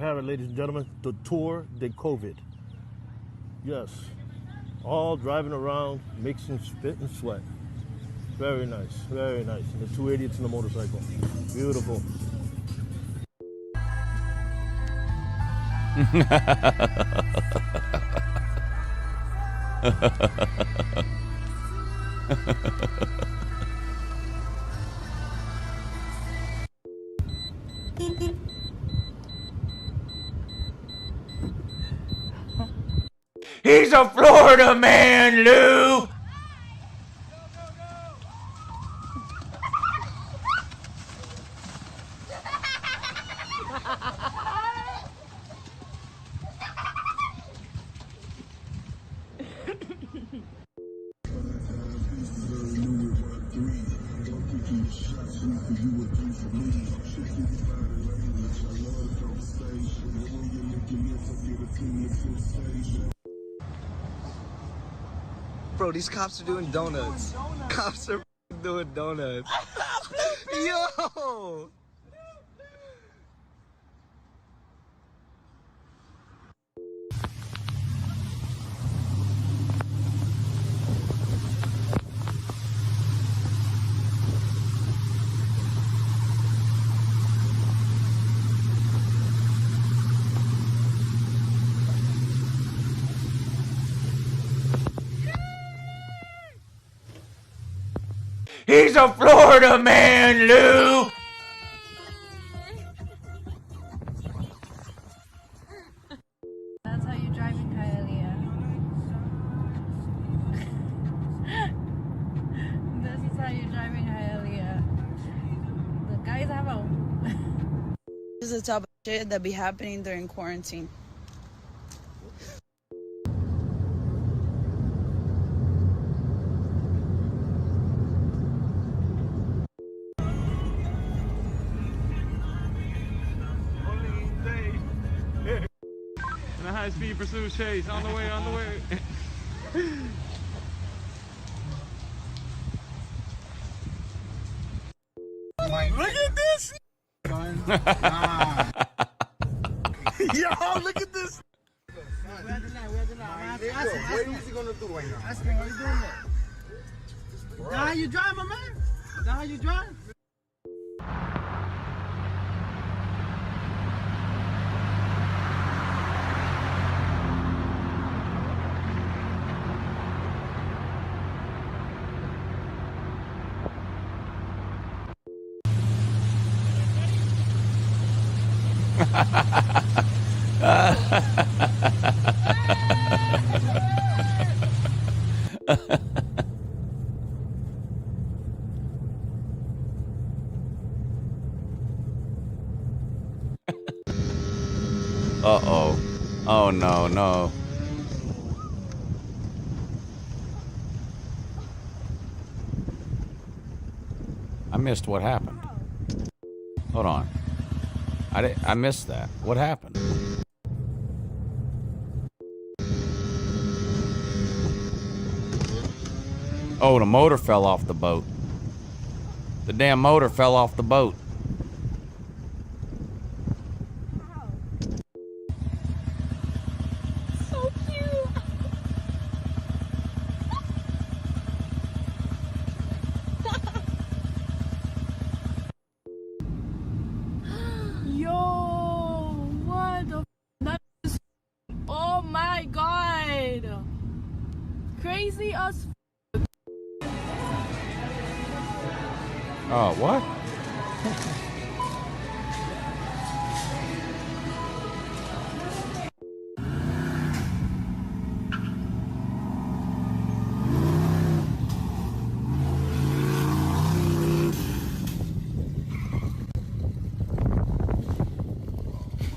J: Have it, ladies and gentlemen, the Tour de COVID. Yes, all driving around, mixing spit and sweat. Very nice, very nice. And the two idiots in the motorcycle. Beautiful.
B: He's a Florida man, Lou.
R: Bro, these cops are doing donuts. Cops are doing donuts. Yo!
B: He's a Florida man, Lou.
S: That's how you drive in Hialeah. This is how you drive in Hialeah. The guys have a...
K: This is the type of shit that be happening during quarantine.
T: high-speed pursuit chase. On the way, on the way.
F: Look at this! Nah. Yo, look at this! What is he gonna do right now? Ask him, how you doing that? Now how you drive, my man? Now how you drive?
B: Uh-oh. Oh, no, no. I missed what happened. Hold on. I missed that. What happened? Oh, the motor fell off the boat. The damn motor fell off the boat.
S: So cute. Yo, what the that is, oh my god. Crazy as
B: Oh, what?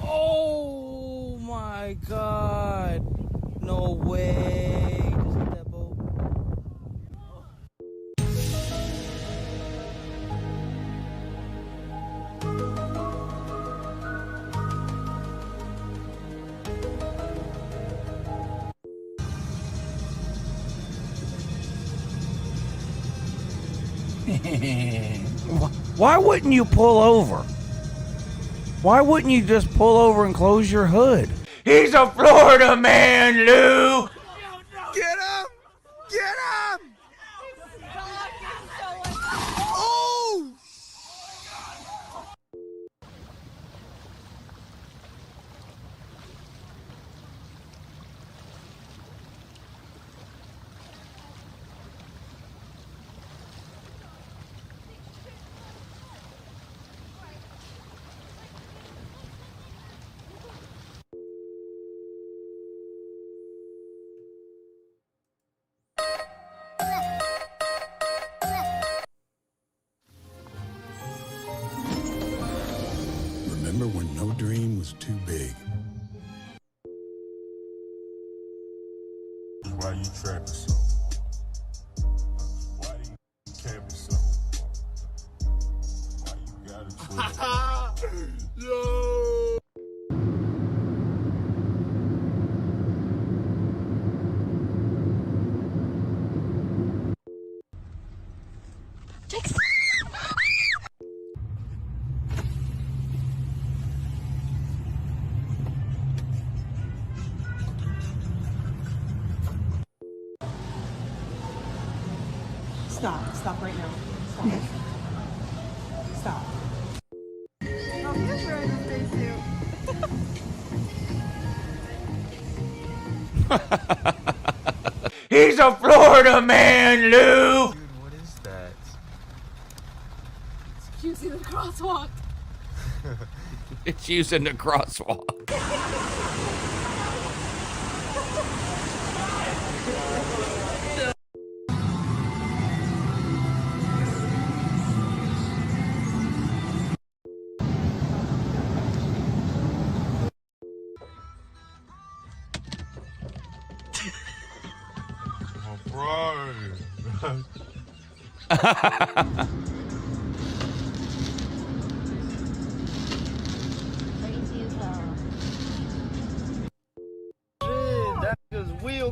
G: Oh my god. No way. Just hit that boat.
B: Why wouldn't you pull over? Why wouldn't you just pull over and close your hood? He's a Florida man, Lou!
F: Get him! Get him! Oh!
L: Remember when no dream was too big? Why you trapping so? Why you capping so? Why you gotta
F: Yo!
D: Stop right now. Stop.
S: Oh, he's wearing a spacesuit.
B: He's a Florida man, Lou!
F: Dude, what is that?
S: It's using the crosswalk.
B: It's using the crosswalk.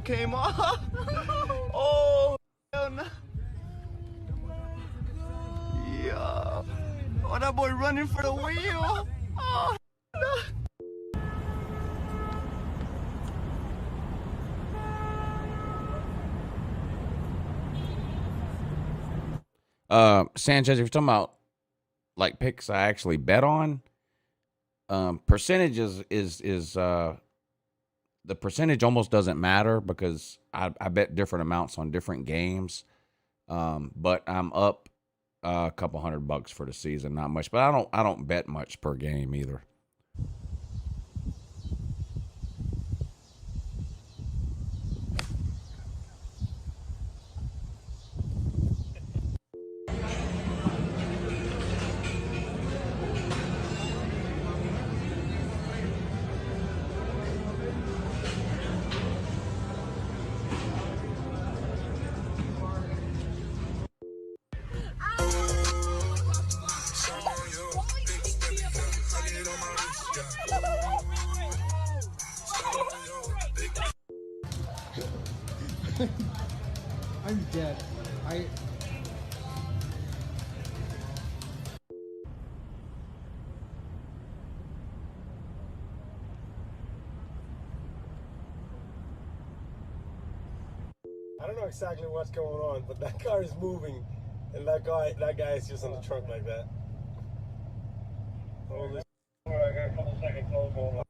F: came off. Oh, hell no. Yeah. Oh, that boy running for the wheel. Oh, no.
B: Sanchez, if you're talking about like picks I actually bet on, percentages is the percentage almost doesn't matter because I bet different amounts on different games. But I'm up a couple $100 for the season, not much, but I don't bet much per game either.
E: I'm dead.
M: I don't know exactly what's going on, but that car is moving, and that guy is just on the trunk like that. Holy I got a couple seconds close going on.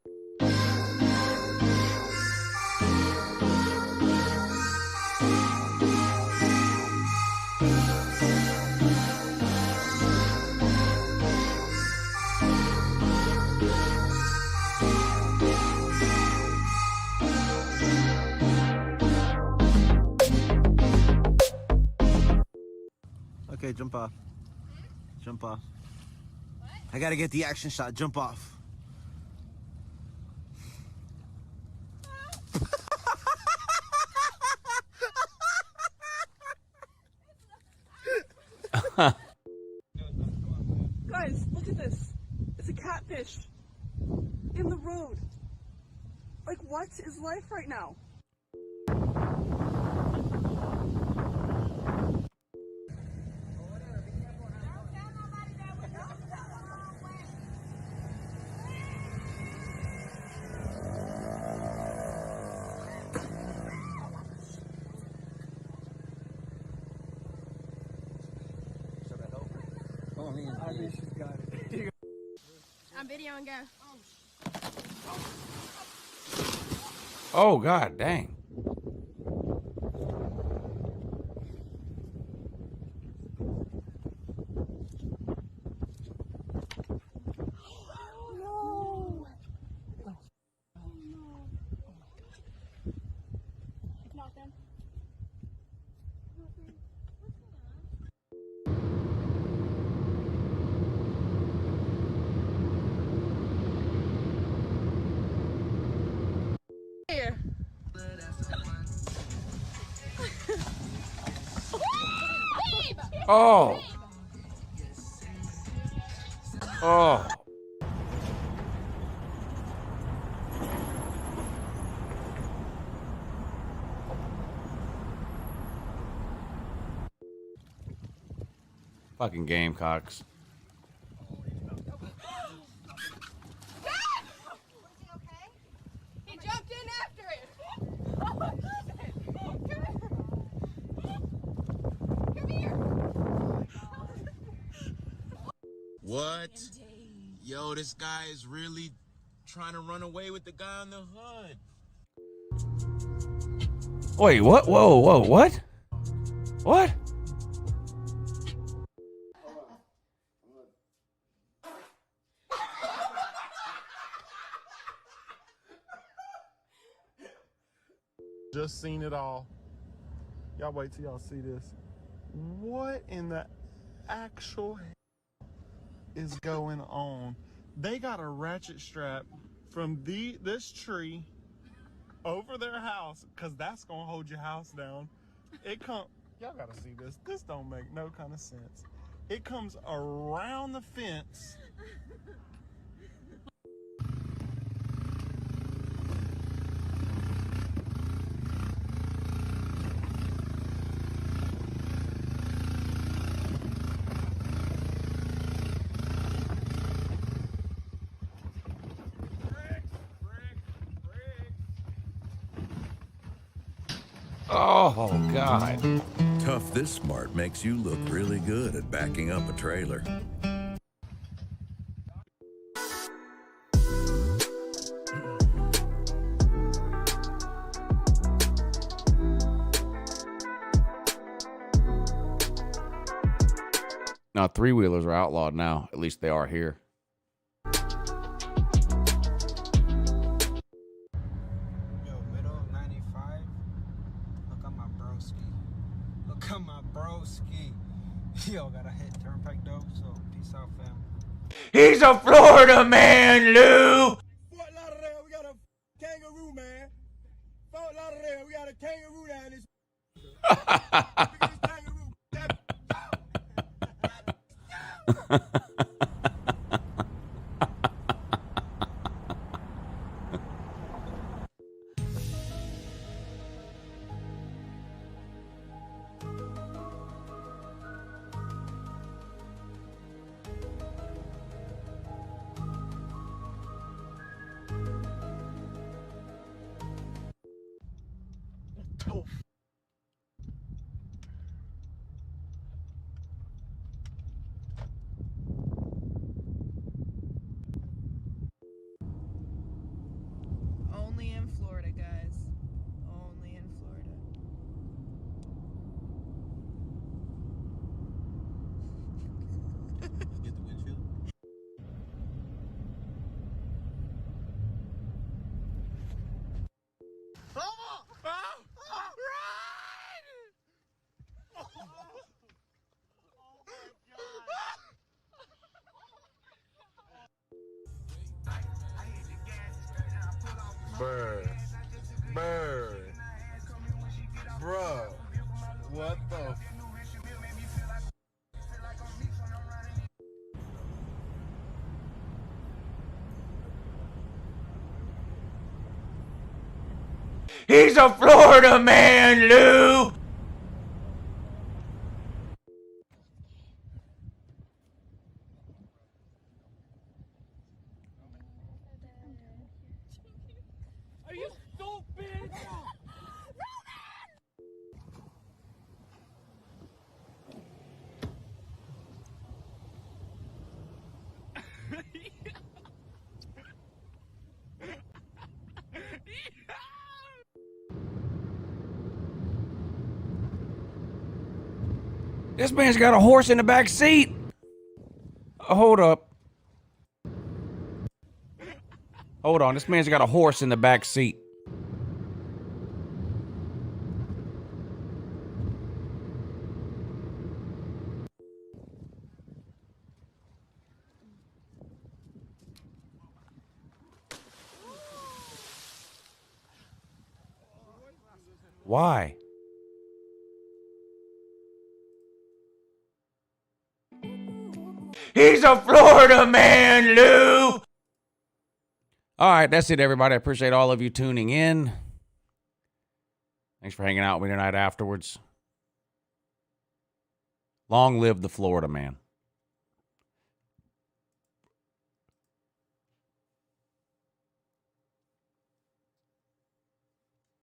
F: Okay, jump off. Jump off. I gotta get the action shot. Jump off.
O: Guys, look at this. It's a catfish in the road. Like, what is life right now?
S: I'm videoing, go.
B: Oh God, dang.
O: No. Here.
B: Oh. Oh. Fucking Gamecocks.
S: He jumped in after it. Come here.
H: What? Yo, this guy is really trying to run away with the guy on the hood.
B: Wait, what? Whoa, what? What?
Q: Just seen it all. Y'all wait till y'all see this. What in the actual is going on? They got a ratchet strap from this tree over their house, because that's gonna hold your house down. Y'all gotta see this. This don't make no kind of sense. It comes around the fence.
B: Oh, God.
C: Tough This Smart makes you look really good at backing up a trailer.
B: Now, three-wheelers are outlawed now. At least they are here.
R: Yo, middle of 95. Look at my broski. Look at my broski. Yo, gotta hit Turnpike though, so peace out, fam.
A: He's a Florida man, Lou.
M: Fort Lauderdale, we got a kangaroo, man. Fort Lauderdale, we got a kangaroo down this.
K: Only in Florida, guys. Only in Florida.
Q: Get the windshield.
F: Bird. Bird. Bruh. What the f-
A: He's a Florida man, Lou.
N: Are you stupid?
B: This man's got a horse in the back seat. Hold up. Hold on. This man's got a horse in the back seat. Why?
A: He's a Florida man, Lou.
B: All right, that's it, everybody. I appreciate all of you tuning in. Thanks for hanging out with me tonight afterwards. Long live the Florida man.